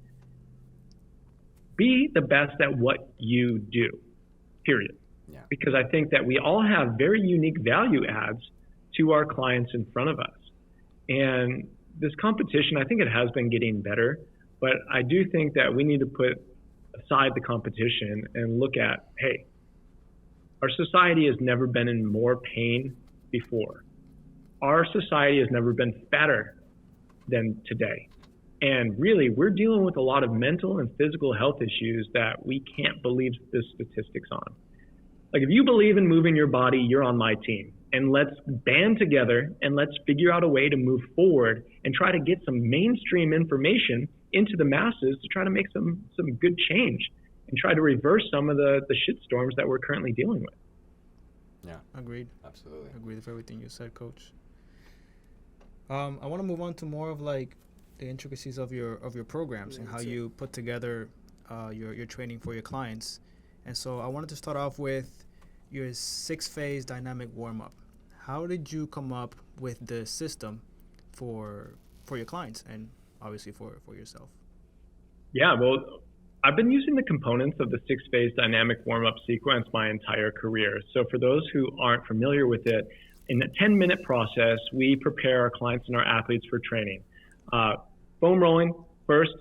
Be the best at what you do, period. Yeah. Because I think that we all have very unique value adds to our clients in front of us. And this competition, I think it has been getting better, but I do think that we need to put aside the competition and look at, hey, our society has never been in more pain before. Our society has never been fatter than today. And really, we're dealing with a lot of mental and physical health issues that we can't believe the statistics on. Like, if you believe in moving your body, you're on my team. And let's band together and let's figure out a way to move forward and try to get some mainstream information into the masses to try to make some good change and try to reverse some of the shitstorms that we're currently dealing with. Yeah. Agreed. Absolutely. Agreed with everything you said, Coach. I want to move on to more of like the intricacies of your programs and how you put together your training for your clients. And so I wanted to start off with your 6-phase dynamic warm-up. How did you come up with the system for your clients and obviously for yourself? Yeah, well, I've been using the components of the 6-phase dynamic warm-up sequence my entire career. So for those who aren't familiar with it, in a 10-minute process, we prepare our clients and our athletes for training. Foam rolling, first.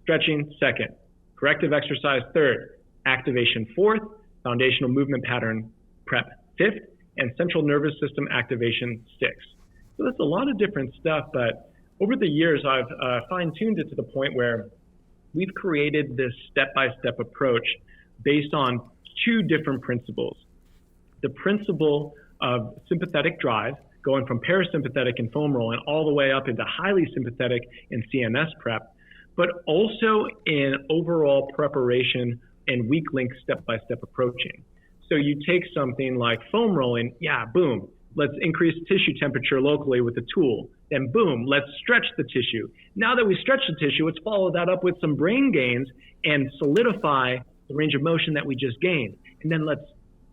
Stretching, second. Corrective exercise, third. Activation, fourth. Foundational movement pattern prep, fifth. And central nervous system activation, sixth. So that's a lot of different stuff, but over the years, I've fine-tuned it to the point where we've created this step-by-step approach based on 2 different principles. The principle of sympathetic drive, going from parasympathetic and foam rolling all the way up into highly sympathetic and CNS prep, but also in overall preparation and weak link step-by-step approaching. So you take something like foam rolling, boom, let's increase tissue temperature locally with a tool. Then boom, let's stretch the tissue. Now that we stretch the tissue, let's follow that up with some brain gains and solidify the range of motion that we just gained. And then let's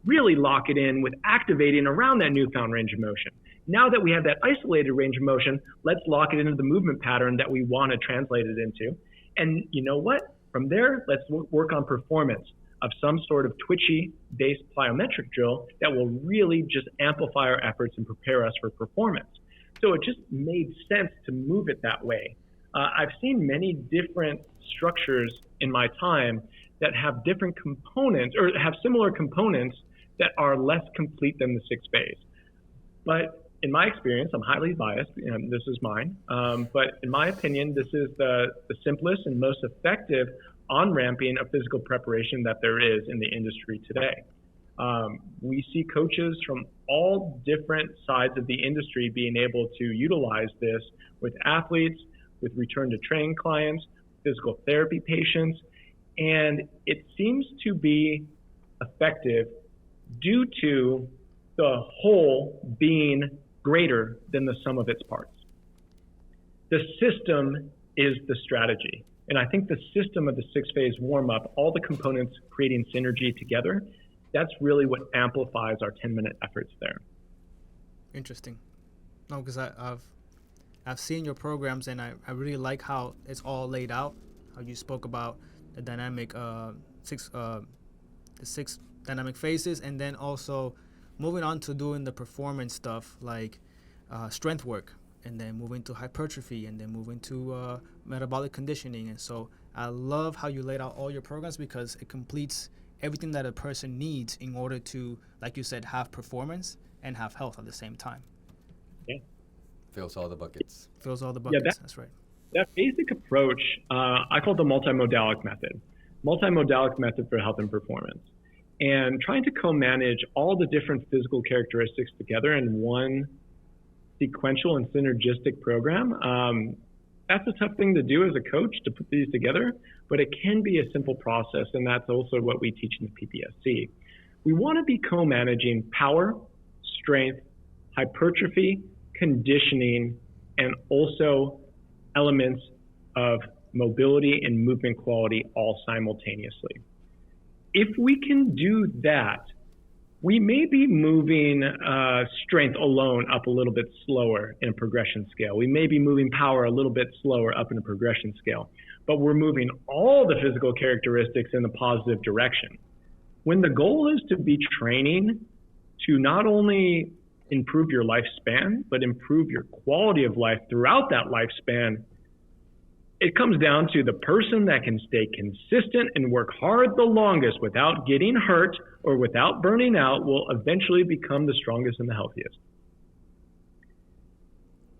really lock it in with activating around that newfound range of motion. Now that we have that isolated range of motion, let's lock it into the movement pattern that we want to translate it into. And you know what? From there, let's work on performance of some sort of twitchy-based plyometric drill that will really just amplify our efforts and prepare us for performance. So it just made sense to move it that way. I've seen many different structures in my time that have different components or have similar components that are less complete than the 6-phase. But in my experience, I'm highly biased, this is mine, but in my opinion, this is the simplest and most effective on-ramping of physical preparation that there is in the industry today. We see coaches from all different sides of the industry being able to utilize this with athletes, with return to train clients, physical therapy patients, and it seems to be effective due to the whole being greater than the sum of its parts. The system is the strategy. And I think the system of the 6-phase warm-up, all the components creating synergy together, that's really what amplifies our 10-minute efforts there. Interesting. No, because I've seen your programs and I really like how it's all laid out. How you spoke about the dynamic the six dynamic phases, and then also moving on to doing the performance stuff like strength work, and then moving to hypertrophy, and then moving to metabolic conditioning. And so I love how you laid out all your programs because it completes everything that a person needs in order to, like you said, have performance and have health at the same time. Yeah. Fills all the buckets. Fills all the buckets, yeah, that's right. That basic approach, I call it the multimodalic method. Multimodalic method for health and performance. And trying to co-manage all the different physical characteristics together in one sequential and synergistic program, that's a tough thing to do as a coach, to put these together, but it can be a simple process, and that's also what we teach in the PPSC. We want to be co-managing power, strength, hypertrophy, conditioning, and also elements of mobility and movement quality all simultaneously. If we can do that, we may be moving strength alone up a little bit slower in a progression scale. We may be moving power a little bit slower up in a progression scale, but we're moving all the physical characteristics in the positive direction. When the goal is to be training to not only improve your lifespan, but improve your quality of life throughout that lifespan, it comes down to the person that can stay consistent and work hard the longest without getting hurt or without burning out will eventually become the strongest and the healthiest.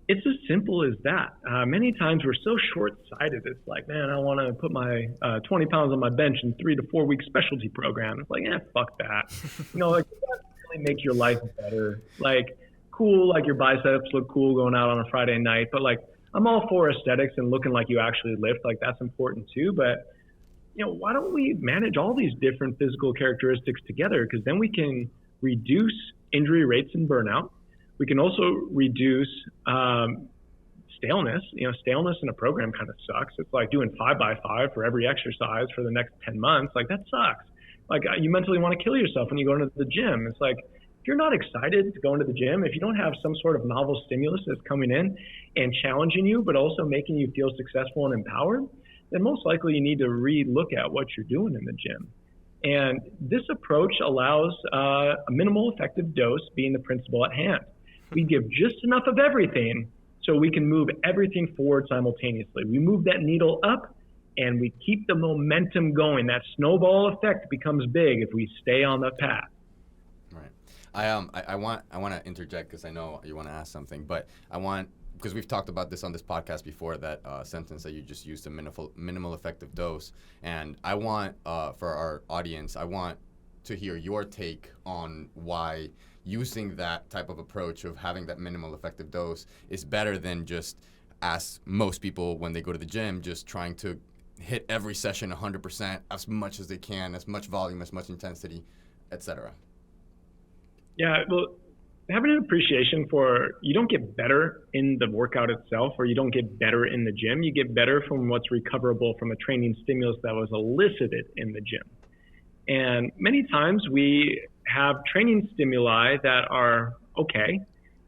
It's as simple as that. Many times we're so short-sighted. It's like, man, I want to put my 20 pounds on my bench in 3 to 4 week specialty program. It's like, fuck that. Like, that really make your life better. Like, cool, like your biceps look cool going out on a Friday night, but like, I'm all for aesthetics and looking like you actually lift, like that's important too. But, why don't we manage all these different physical characteristics together? Because then we can reduce injury rates and burnout. We can also reduce staleness. Staleness in a program kind of sucks. It's like doing 5x5 for every exercise for the next 10 months. Like that sucks. Like you mentally want to kill yourself when you go into the gym. It's like, if you're not excited to go into the gym, if you don't have some sort of novel stimulus that's coming in and challenging you, but also making you feel successful and empowered, then most likely you need to re-look at what you're doing in the gym. And this approach allows a minimal effective dose being the principle at hand. We give just enough of everything so we can move everything forward simultaneously. We move that needle up and we keep the momentum going. That snowball effect becomes big if we stay on the path. I want to interject because I know you want to ask something, but because we've talked about this on this podcast before, that sentence that you just used, a minimal effective dose, and I want for our audience, I want to hear your take on why using that type of approach of having that minimal effective dose is better than just, as most people when they go to the gym, just trying to hit every session 100% as much as they can, as much volume, as much intensity, etc. Yeah, well, having an appreciation for, you don't get better in the workout itself, or you don't get better in the gym. You get better from what's recoverable from a training stimulus that was elicited in the gym. And many times we have training stimuli that are okay,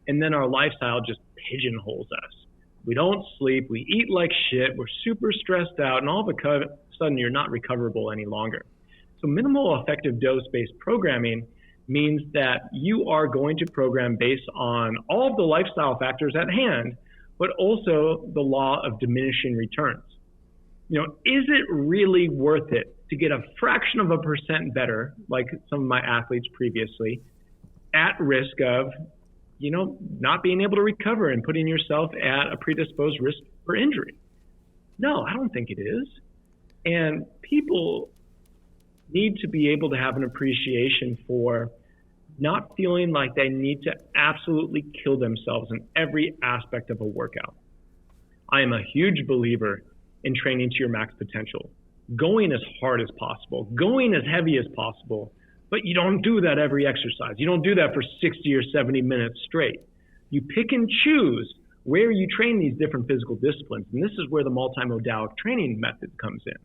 and then our lifestyle just pigeonholes us. We don't sleep, we eat like shit, we're super stressed out, and all of a sudden you're not recoverable any longer. So minimal effective dose-based programming means that you are going to program based on all of the lifestyle factors at hand, but also the law of diminishing returns. Is it really worth it to get a fraction of a percent better, like some of my athletes previously, at risk of, not being able to recover and putting yourself at a predisposed risk for injury? No, I don't think it is. And people need to be able to have an appreciation for not feeling like they need to absolutely kill themselves in every aspect of a workout. I am a huge believer in training to your max potential, going as hard as possible, going as heavy as possible, but you don't do that every exercise. You don't do that for 60 or 70 minutes straight. You pick and choose where you train these different physical disciplines, and this is where the multimodal training method comes in.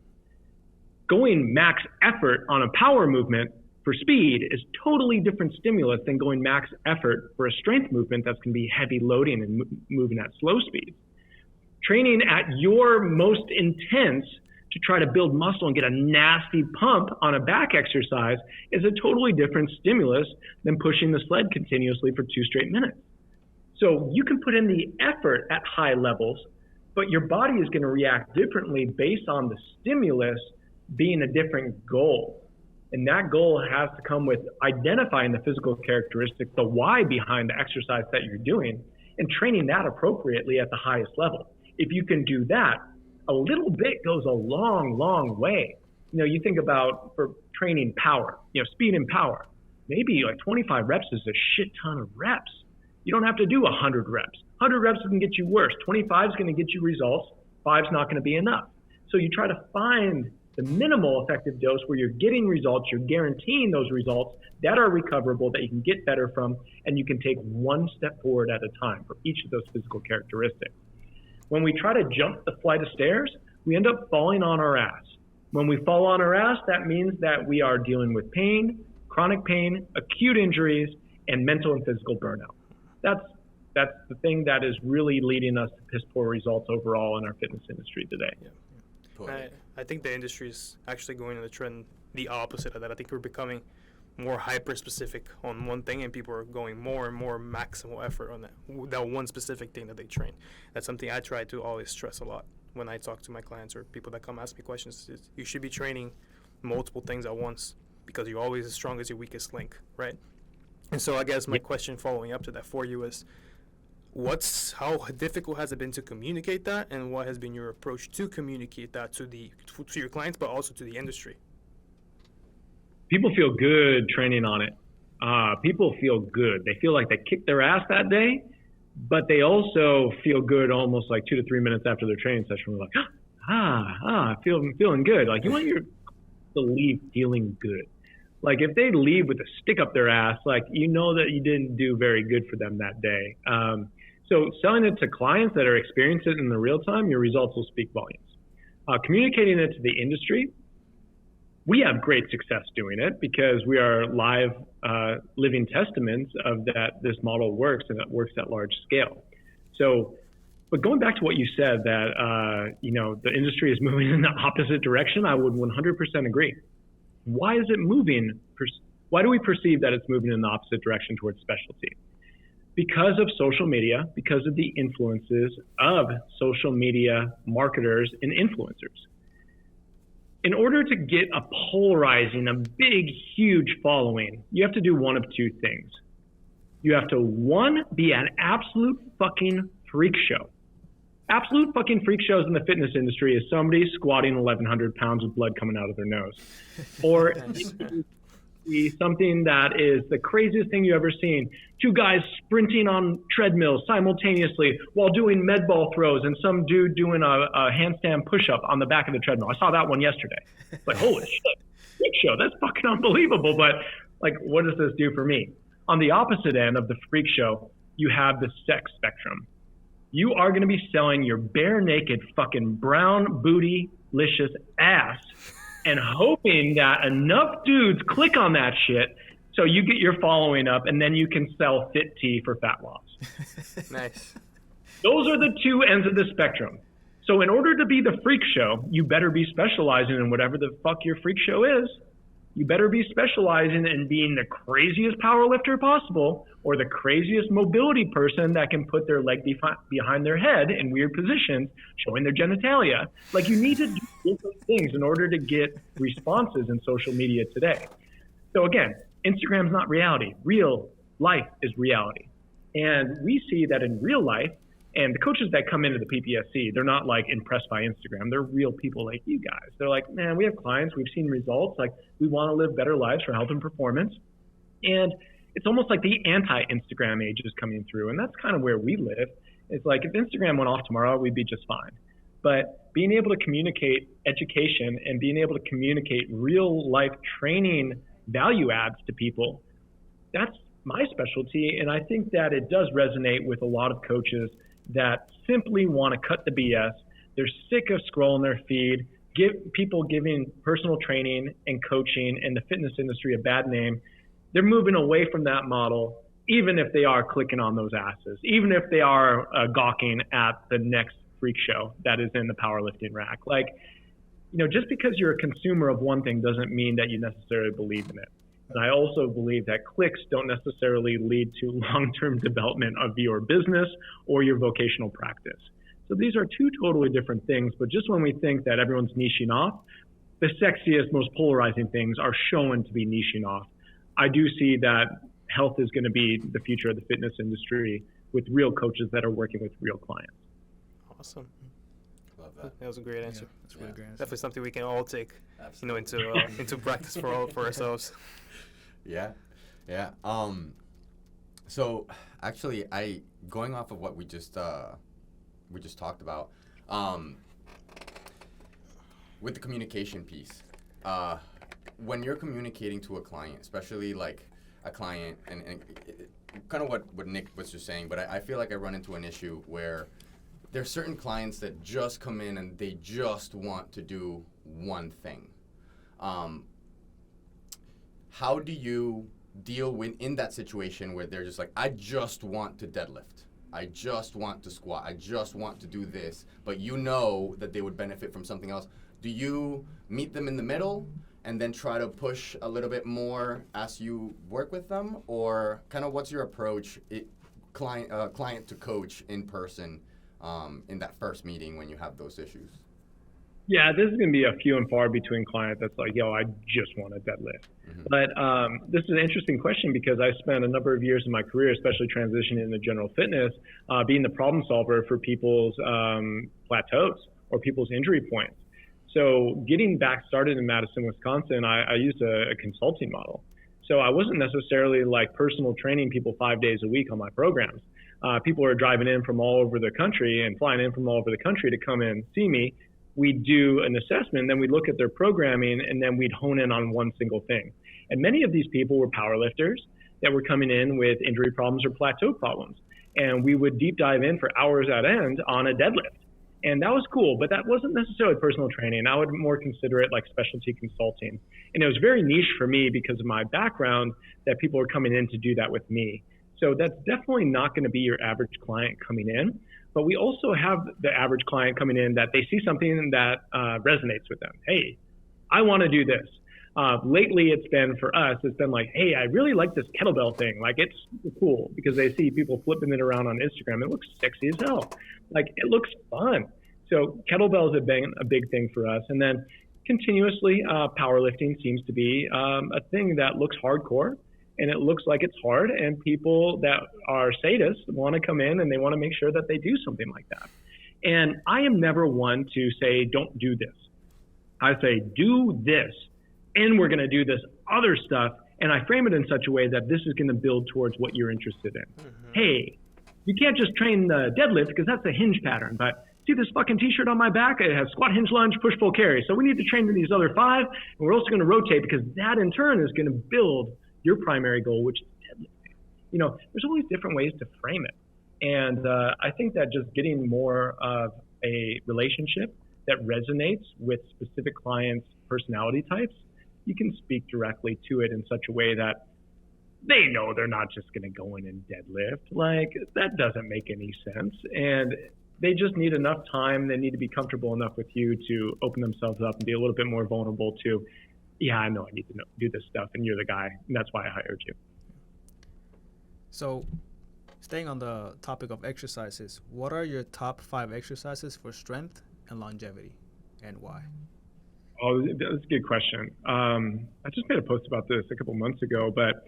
Going max effort on a power movement for speed is totally different stimulus than going max effort for a strength movement that's going to be heavy loading and moving at slow speed. Training at your most intense to try to build muscle and get a nasty pump on a back exercise is a totally different stimulus than pushing the sled continuously for 2 straight minutes. So you can put in the effort at high levels, but your body is going to react differently based on the stimulus being a different goal. And that goal has to come with identifying the physical characteristics, the why behind the exercise that you're doing, and training that appropriately at the highest level. If you can do that, a little bit goes a long, long way. You think about for training power, speed and power, maybe like 25 reps is a shit ton of reps. You don't have to do 100 reps. 100 reps can get you worse. 25 is going to get you results. 5 is not going to be enough. So you try to find the minimal effective dose where you're getting results, you're guaranteeing those results that are recoverable, that you can get better from, and you can take one step forward at a time for each of those physical characteristics. When we try to jump the flight of stairs, we end up falling on our ass. When we fall on our ass, that means that we are dealing with pain, chronic pain, acute injuries, and mental and physical burnout. That's the thing that is really leading us to piss poor results overall in our fitness industry today. Yeah. Totally. I think the industry is actually going in the trend the opposite of that. I think we're becoming more hyper specific on one thing, and people are going more and more maximal effort on that one specific thing that they train. That's something I try to always stress a lot when I talk to my clients or people that come ask me questions. Is you should be training multiple things at once because you're always as strong as your weakest link, right? And so I guess my question following up to that for you is, how difficult has it been to communicate that, and what has been your approach to communicate that to your clients, but also to the industry? People feel good training on it. People feel good. They feel like they kicked their ass that day, but they also feel good almost like 2 to 3 minutes after their training session. We're like, feeling good. Like, you want your to leave feeling good. Like, if they leave with a stick up their ass, like, you know that you didn't do very good for them that day. So selling it to clients that are experiencing it in the real time, your results will speak volumes. Communicating it to the industry, we have great success doing it because we are live living testaments of that this model works, and it works at large scale. So, but going back to what you said that, the industry is moving in the opposite direction, I would 100% agree. Why is it moving? Why do we perceive that it's moving in the opposite direction towards specialty? Because of social media, because of the influences of social media marketers and influencers. In order to get a polarizing, a big, huge following, you have to do one of two things. You have to, one, be an absolute fucking freak show. Absolute fucking freak shows in the fitness industry is somebody squatting 1,100 pounds with blood coming out of their nose. Or something that is the craziest thing you've ever seen. 2 guys sprinting on treadmills simultaneously while doing med ball throws, and some dude doing a handstand push-up on the back of the treadmill. I saw that one yesterday. It's like, holy shit, freak show. That's fucking unbelievable. But, like, what does this do for me? On the opposite end of the freak show, you have the sex spectrum. You are going to be selling your bare naked fucking brown booty-licious ass and hoping that enough dudes click on that shit so you get your following up, and then you can sell fit tea for fat loss. Nice. Those are the two ends of the spectrum. So in order to be the freak show, you better be specializing in whatever the fuck your freak show is. You better be specializing in being the craziest power lifter possible, or the craziest mobility person that can put their leg behind their head in weird positions, showing their genitalia. Like, you need to do different things in order to get responses in social media today. So again, Instagram's not reality. Real life is reality. And we see that in real life, and the coaches that come into the PPSC, they're not like impressed by Instagram. They're real people like you guys. They're like, man, we have clients, we've seen results. Like, we want to live better lives for health and performance. And it's almost like the anti-Instagram age is coming through. And that's kind of where we live. It's like, if Instagram went off tomorrow, we'd be just fine. But being able to communicate education and being able to communicate real life training value adds to people, that's my specialty. And I think that it does resonate with a lot of coaches that simply want to cut the BS. They're sick of scrolling their feed, people giving personal training and coaching and the fitness industry a bad name. They're moving away from that model, even if they are clicking on those asses, even if they are gawking at the next freak show that is in the powerlifting rack. Like, just because you're a consumer of one thing doesn't mean that you necessarily believe in it. And I also believe that clicks don't necessarily lead to long-term development of your business or your vocational practice. So these are two totally different things. But just when we think that everyone's niching off, the sexiest, most polarizing things are shown to be niching off. I do see that health is going to be the future of the fitness industry with real coaches that are working with real clients. Awesome. Love that. That was a great answer. That's a really great answer. Definitely something we can all take, Absolutely. into practice for ourselves. Yeah. So actually, going off of what we just talked about, with the communication piece, when you're communicating to a client, especially like a client, and kind of what Nick was just saying, but I feel like I run into an issue where there's certain clients that just come in and they just want to do one thing. how do you deal in that situation where they're just like, I just want to deadlift, I just want to squat, I just want to do this, but you know that they would benefit from something else? Do you meet them in the middle and then try to push a little bit more as you work with them, or kind of what's your approach, client to coach in person, in that first meeting when you have those issues? Yeah, this is going to be a few and far between client that's like, yo, I just want to deadlift. Mm-hmm. But this is an interesting question because I spent a number of years in my career, especially transitioning into general fitness, being the problem solver for people's plateaus or people's injury points. So getting back started in Madison, Wisconsin, I used a consulting model. So I wasn't necessarily like personal training people 5 days a week on my programs. People are driving in from all over the country and flying in from all over the country to come in see me. We'd do an assessment, then we'd look at their programming, and then we'd hone in on one single thing. And many of these people were powerlifters that were coming in with injury problems or plateau problems. And we would deep dive in for hours at end on a deadlift. And that was cool, but that wasn't necessarily personal training. I would more consider it like specialty consulting. And it was very niche for me because of my background that people were coming in to do that with me. So that's definitely not going to be your average client coming in. But we also have the average client coming in that they see something that resonates with them. Hey, I want to do this. Lately, it's been like, hey, I really like this kettlebell thing. Like, it's cool because they see people flipping it around on Instagram. It looks sexy as hell. Like, it looks fun. So kettlebells have been a big thing for us. And then continuously, powerlifting seems to be a thing that looks hardcore. And it looks like it's hard, and people that are sadists want to come in and they want to make sure that they do something like that. And I am never one to say, don't do this. I say, do this, and we're going to do this other stuff. And I frame it in such a way that this is going to build towards what you're interested in. Mm-hmm. Hey, you can't just train the deadlift because that's a hinge pattern, but see this fucking t-shirt on my back? It has squat, hinge, lunge, push, pull, carry. So we need to train these other 5, and we're also going to rotate because that in turn is going to build your primary goal, which is deadlifting. You know, there's always different ways to frame it. And I think that just getting more of a relationship that resonates with specific clients' personality types, you can speak directly to it in such a way that they know they're not just going to go in and deadlift. Like, that doesn't make any sense. And they just need enough time. They need to be comfortable enough with you to open themselves up and be a little bit more vulnerable to, yeah, I know I need to do this stuff, and you're the guy, and that's why I hired you. So, staying on the topic of exercises, what are your top 5 exercises for strength and longevity, and why? Oh, that's a good question. I just made a post about this a couple months ago, but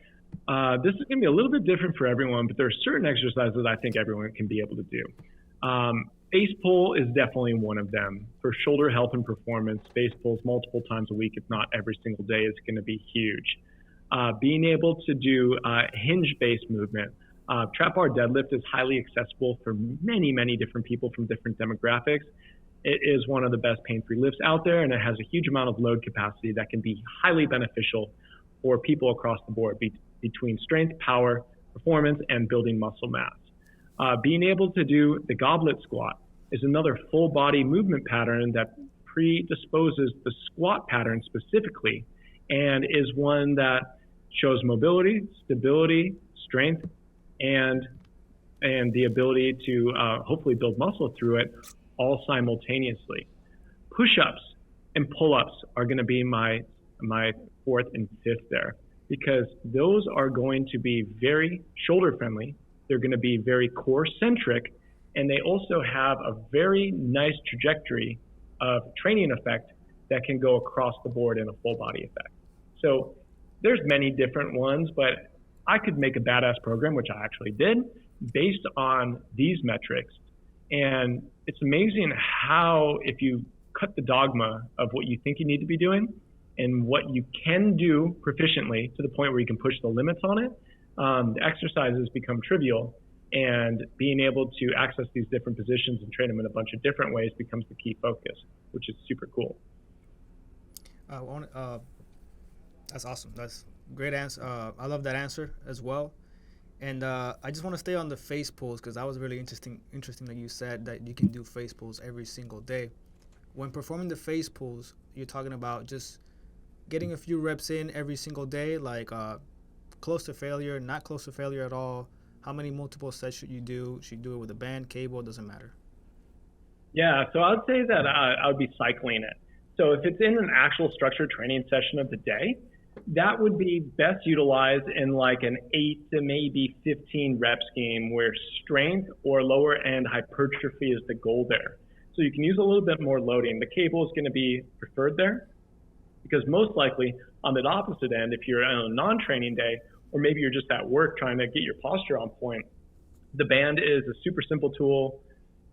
this is going to be a little bit different for everyone, but there are certain exercises I think everyone can be able to do. Base pull is definitely one of them. For shoulder health and performance, base pulls multiple times a week, if not every single day, is going to be huge. Being able to do hinge-based movement. Trap bar deadlift is highly accessible for many, many different people from different demographics. It is one of the best pain-free lifts out there, and it has a huge amount of load capacity that can be highly beneficial for people across the board between strength, power, performance, and building muscle mass. Being able to do the goblet squat is another full body movement pattern that predisposes the squat pattern specifically, and is one that shows mobility, stability, strength, and the ability to hopefully build muscle through it all simultaneously. Push-ups and pull-ups are going to be my 4th and 5th there, because those are going to be very shoulder friendly. They're going to be very core centric, and they also have a very nice trajectory of training effect that can go across the board in a full body effect. So there's many different ones, but I could make a badass program, which I actually did, based on these metrics. And it's amazing how, if you cut the dogma of what you think you need to be doing and what you can do proficiently to the point where you can push the limits on it, the exercises become trivial, and being able to access these different positions and train them in a bunch of different ways becomes the key focus, which is super cool. That's awesome. That's a great answer. I love that answer as well. And I just want to stay on the face pulls, because that was really interesting that you said that you can do face pulls every single day. When performing the face pulls, you're talking about just getting a few reps in every single day, like close to failure, not close to failure at all? How many multiple sets should you do? Should you do it with a band, cable? It doesn't matter. Yeah, so I'd say that I would be cycling it. So if it's in an actual structured training session of the day, that would be best utilized in like an 8 to maybe 15 rep scheme where strength or lower end hypertrophy is the goal there. So you can use a little bit more loading. The cable is going to be preferred there because most likely on the opposite end, if you're on a non-training day, or maybe you're just at work trying to get your posture on point, the band is a super simple tool,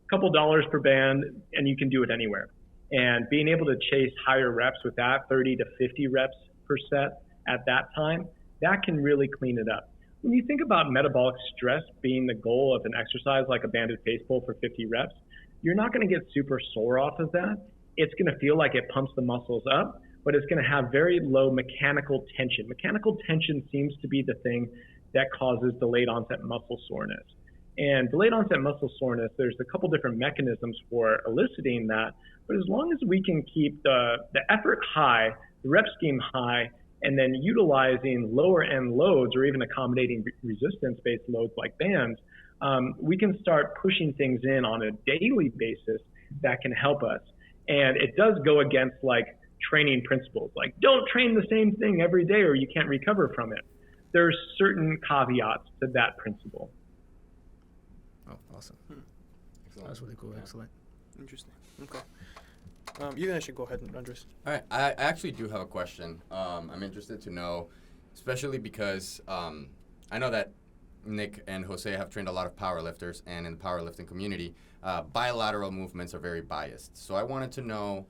a couple dollars per band, and you can do it anywhere. And being able to chase higher reps with that, 30 to 50 reps per set at that time, that can really clean it up. When you think about metabolic stress being the goal of an exercise like a banded face pull for 50 reps, you're not going to get super sore off of that. It's going to feel like it pumps the muscles up, but it's going to have very low mechanical tension. Mechanical tension seems to be the thing that causes delayed onset muscle soreness. And delayed onset muscle soreness, there's a couple different mechanisms for eliciting that, but as long as we can keep the effort high, the rep scheme high, and then utilizing lower end loads or even accommodating resistance-based loads like bands, we can start pushing things in on a daily basis that can help us. And it does go against like training principles, like don't train the same thing every day or you can't recover from it. There's certain caveats to that principle. Oh, awesome. Excellent. That's really cool. Yeah. Excellent. Interesting. Okay. You guys should go ahead, Andres. All right, I actually do have a question. I'm interested to know, especially because I know that Nick and Jose have trained a lot of powerlifters, and in the powerlifting community, bilateral movements are very biased. So I wanted to know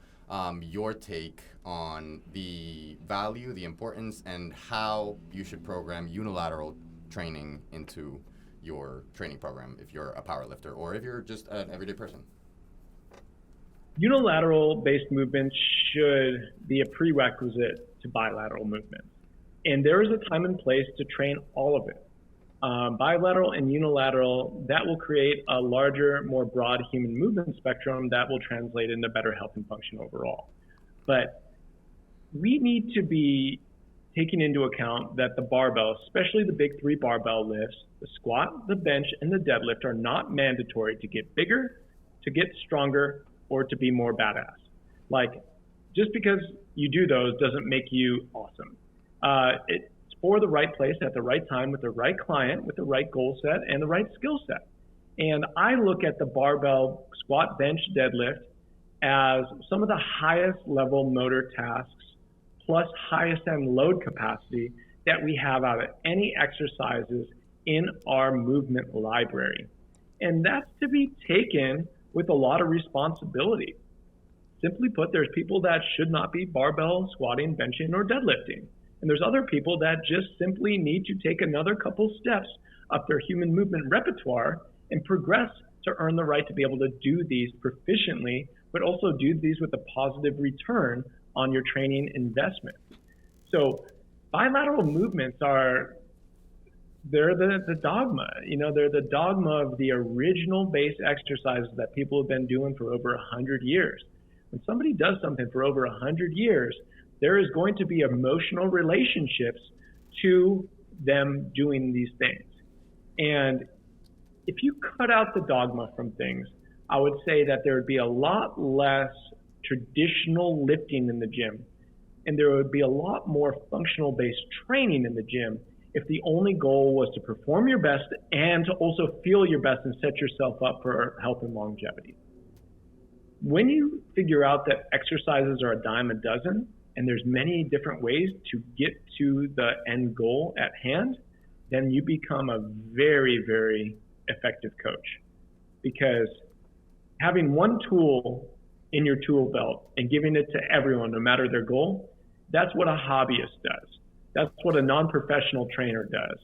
your take on the value, the importance, and how you should program unilateral training into your training program if you're a powerlifter or if you're just an everyday person. Unilateral-based movements should be a prerequisite to bilateral movements. And there is a time and place to train all of it. Bilateral and unilateral, that will create a larger, more broad human movement spectrum that will translate into better health and function overall. But we need to be taking into account that the barbell, especially the big 3 barbell lifts, the squat, the bench, and the deadlift are not mandatory to get bigger, to get stronger, or to be more badass. Like, just because you do those doesn't make you awesome. It's for the right place at the right time with the right client, with the right goal set and the right skill set. And I look at the barbell squat, bench, deadlift as some of the highest level motor tasks plus highest end load capacity that we have out of any exercises in our movement library. And that's to be taken with a lot of responsibility. Simply put, there's people that should not be barbell squatting, benching, or deadlifting. And there's other people that just simply need to take another couple steps up their human movement repertoire and progress to earn the right to be able to do these proficiently, but also do these with a positive return on your training investment. So bilateral movements they're the dogma, they're the dogma of the original base exercises that people have been doing for over 100 years. When somebody does something for over 100 years, there is going to be emotional relationships to them doing these things. And if you cut out the dogma from things, I would say that there would be a lot less traditional lifting in the gym. And there would be a lot more functional based training in the gym if the only goal was to perform your best and to also feel your best and set yourself up for health and longevity. When you figure out that exercises are a dime a dozen, and there's many different ways to get to the end goal at hand, then you become a very, very effective coach. Because having one tool in your tool belt and giving it to everyone, no matter their goal, that's what a hobbyist does. That's what a non-professional trainer does.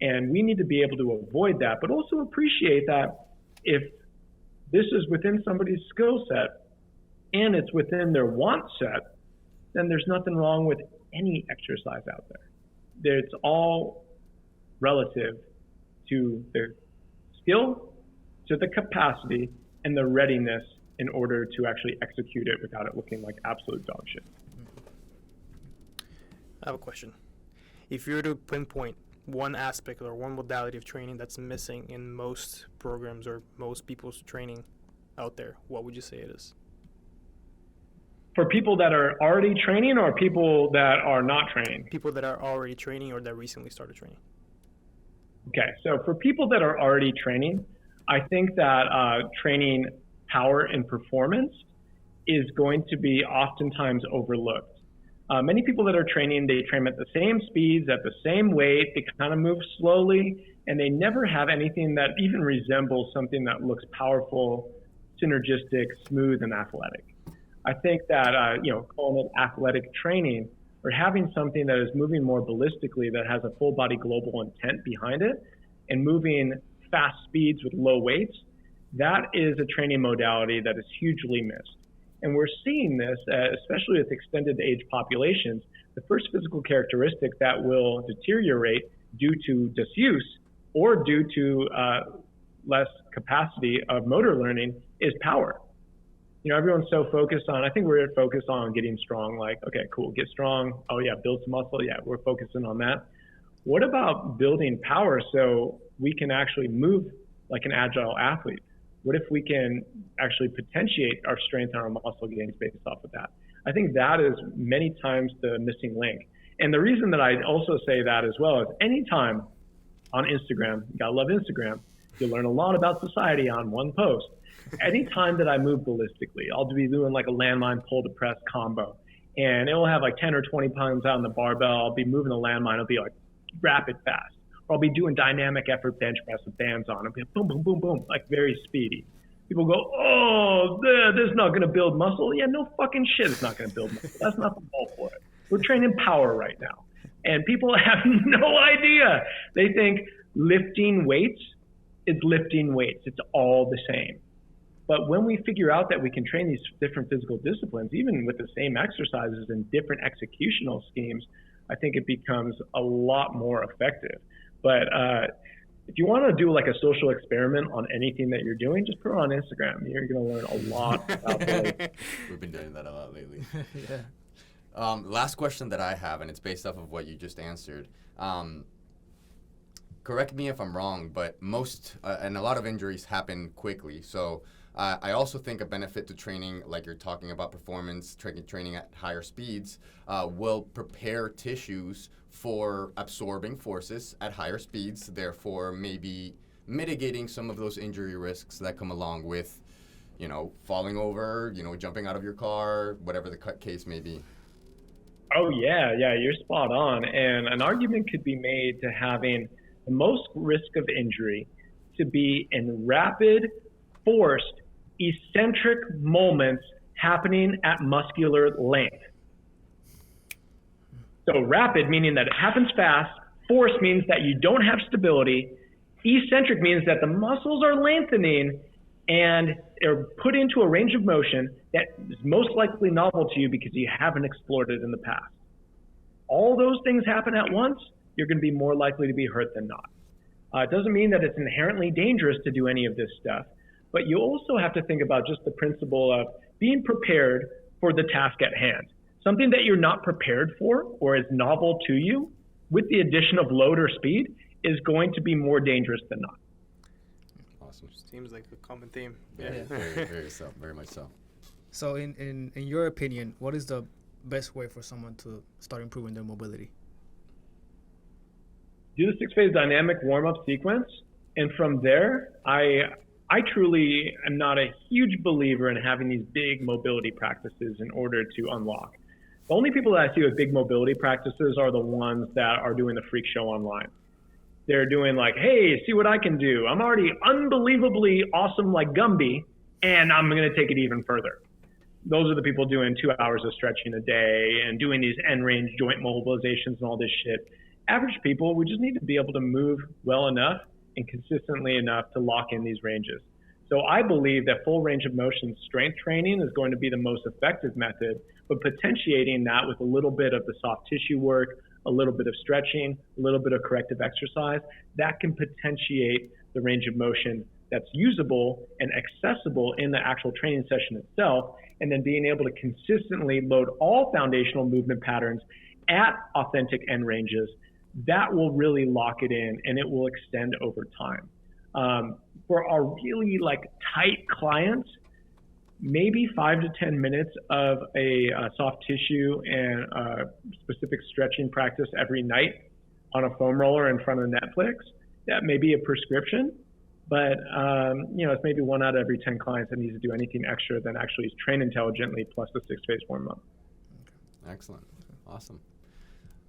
And we need to be able to avoid that, but also appreciate that if this is within somebody's skill set and it's within their want set, then there's nothing wrong with any exercise out there. It's all relative to the skill, to the capacity, and the readiness in order to actually execute it without it looking like absolute dog shit. I have a question. If you were to pinpoint one aspect or one modality of training that's missing in most programs or most people's training out there, what would you say it is? For people that are already training or people that are not training? People that are already training or that recently started training. Okay, so for people that are already training, I think that training power and performance is going to be oftentimes overlooked. Many people that are training, they train at the same speeds, at the same weight, they kind of move slowly, and they never have anything that even resembles something that looks powerful, synergistic, smooth, and athletic. I think that, calling it athletic training or having something that is moving more ballistically, that has a full body global intent behind it and moving fast speeds with low weights, that is a training modality that is hugely missed. And we're seeing this, especially with extended age populations. The first physical characteristic that will deteriorate due to disuse or due to less capacity of motor learning is power. Everyone's so focused on, I think we're focused on getting strong, like, okay, cool, get strong. Oh yeah, build some muscle. Yeah, we're focusing on that. What about building power so we can actually move like an agile athlete? What if we can actually potentiate our strength and our muscle gains based off of that? I think that is many times the missing link. And the reason that I also say that as well is anytime on Instagram, you gotta love Instagram, you learn a lot about society on one post. Anytime that I move ballistically, I'll be doing like a landmine pull to press combo. And it will have like 10 or 20 pounds out on the barbell. I'll be moving the landmine. It'll be like rapid fast. Or I'll be doing dynamic effort bench press with bands on. It'll be boom, boom, boom, boom, like very speedy. People go, oh, this is not going to build muscle. Yeah, no fucking shit, it's not going to build muscle. That's not the goal for it. We're training power right now. And people have no idea. They think lifting weights is lifting weights. It's all the same. But when we figure out that we can train these different physical disciplines, even with the same exercises and different executional schemes, I think it becomes a lot more effective. But if you want to do like a social experiment on anything that you're doing, just put it on Instagram. You're going to learn a lot about it. We've been doing that a lot lately. Yeah. Last question that I have, and it's based off of what you just answered. Correct me if I'm wrong, but most and a lot of injuries happen quickly. So I also think a benefit to training, like you're talking about performance, training at higher speeds, will prepare tissues for absorbing forces at higher speeds, therefore maybe mitigating some of those injury risks that come along with, falling over, jumping out of your car, whatever the case may be. Oh, yeah, you're spot on. And an argument could be made to having the most risk of injury to be in rapid, forced, eccentric moments happening at muscular length. So rapid meaning that it happens fast, force means that you don't have stability, eccentric means that the muscles are lengthening and are put into a range of motion that is most likely novel to you because you haven't explored it in the past. All those things happen at once, you're going to be more likely to be hurt than not. It doesn't mean that it's inherently dangerous to do any of this stuff, but you also have to think about just the principle of being prepared for the task at hand. Something that you're not prepared for or is novel to you, with the addition of load or speed, is going to be more dangerous than not. Awesome. Seems like a common theme. Yeah. Very much so. So in your opinion, what is the best way for someone to start improving their mobility? Do the 6-phase dynamic warm-up sequence, and from there, I truly am not a huge believer in having these big mobility practices in order to unlock. The only people that I see with big mobility practices are the ones that are doing the freak show online. They're doing like, hey, see what I can do. I'm already unbelievably awesome like Gumby, and I'm going to take it even further. Those are the people doing 2 hours of stretching a day and doing these end range joint mobilizations and all this shit. Average people, we just need to be able to move well enough and consistently enough to lock in these ranges. So I believe that full range of motion strength training is going to be the most effective method, but potentiating that with a little bit of the soft tissue work, a little bit of stretching, a little bit of corrective exercise, that can potentiate the range of motion that's usable and accessible in the actual training session itself, and then being able to consistently load all foundational movement patterns at authentic end ranges, that will really lock it in and it will extend over time. For our really like tight clients, maybe 5 to 10 minutes of a soft tissue and specific stretching practice every night on a foam roller in front of Netflix, that may be a prescription, but it's maybe 1 out of every 10 clients that needs to do anything extra than actually train intelligently plus the 6-phase warm-up. Excellent. Awesome.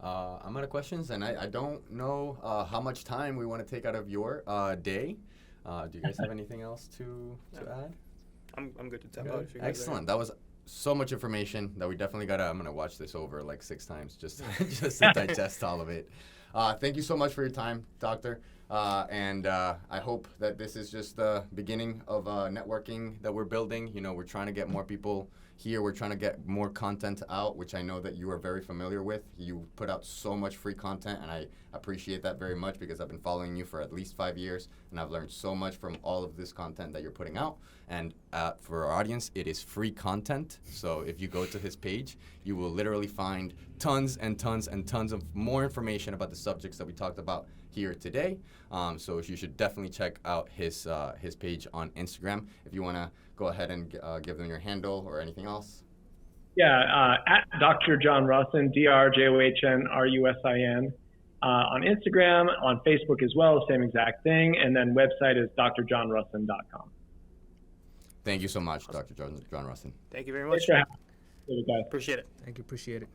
I'm out of questions, and I don't know how much time we want to take out of your day. Do you guys have anything else to add? I'm good to tap out. If you guys Excellent. That was so much information that we definitely I'm going to watch this over like 6 times just to digest all of it. Thank you so much for your time, Doctor. And I hope that this is just the beginning of networking that we're building. We're trying to get more people here. We're trying to get more content out, which I know that you are very familiar with. You put out so much free content, and I appreciate that very much because I've been following you for at least 5 years, and I've learned so much from all of this content that you're putting out. And for our audience, it is free content. So if you go to his page, you will literally find tons and tons and tons of more information about the subjects that we talked about here today. So you should definitely check out his page on Instagram. If you want to go ahead and give them your handle or anything else. Yeah, at Dr. John Rusin, DrJohnRusin, on Instagram, on Facebook as well, same exact thing. And then website is drjohnrusin.com. Thank you so much, Dr. John Rusin. Thank you very much. Thanks for having me, guys. Appreciate it. Thank you. Appreciate it.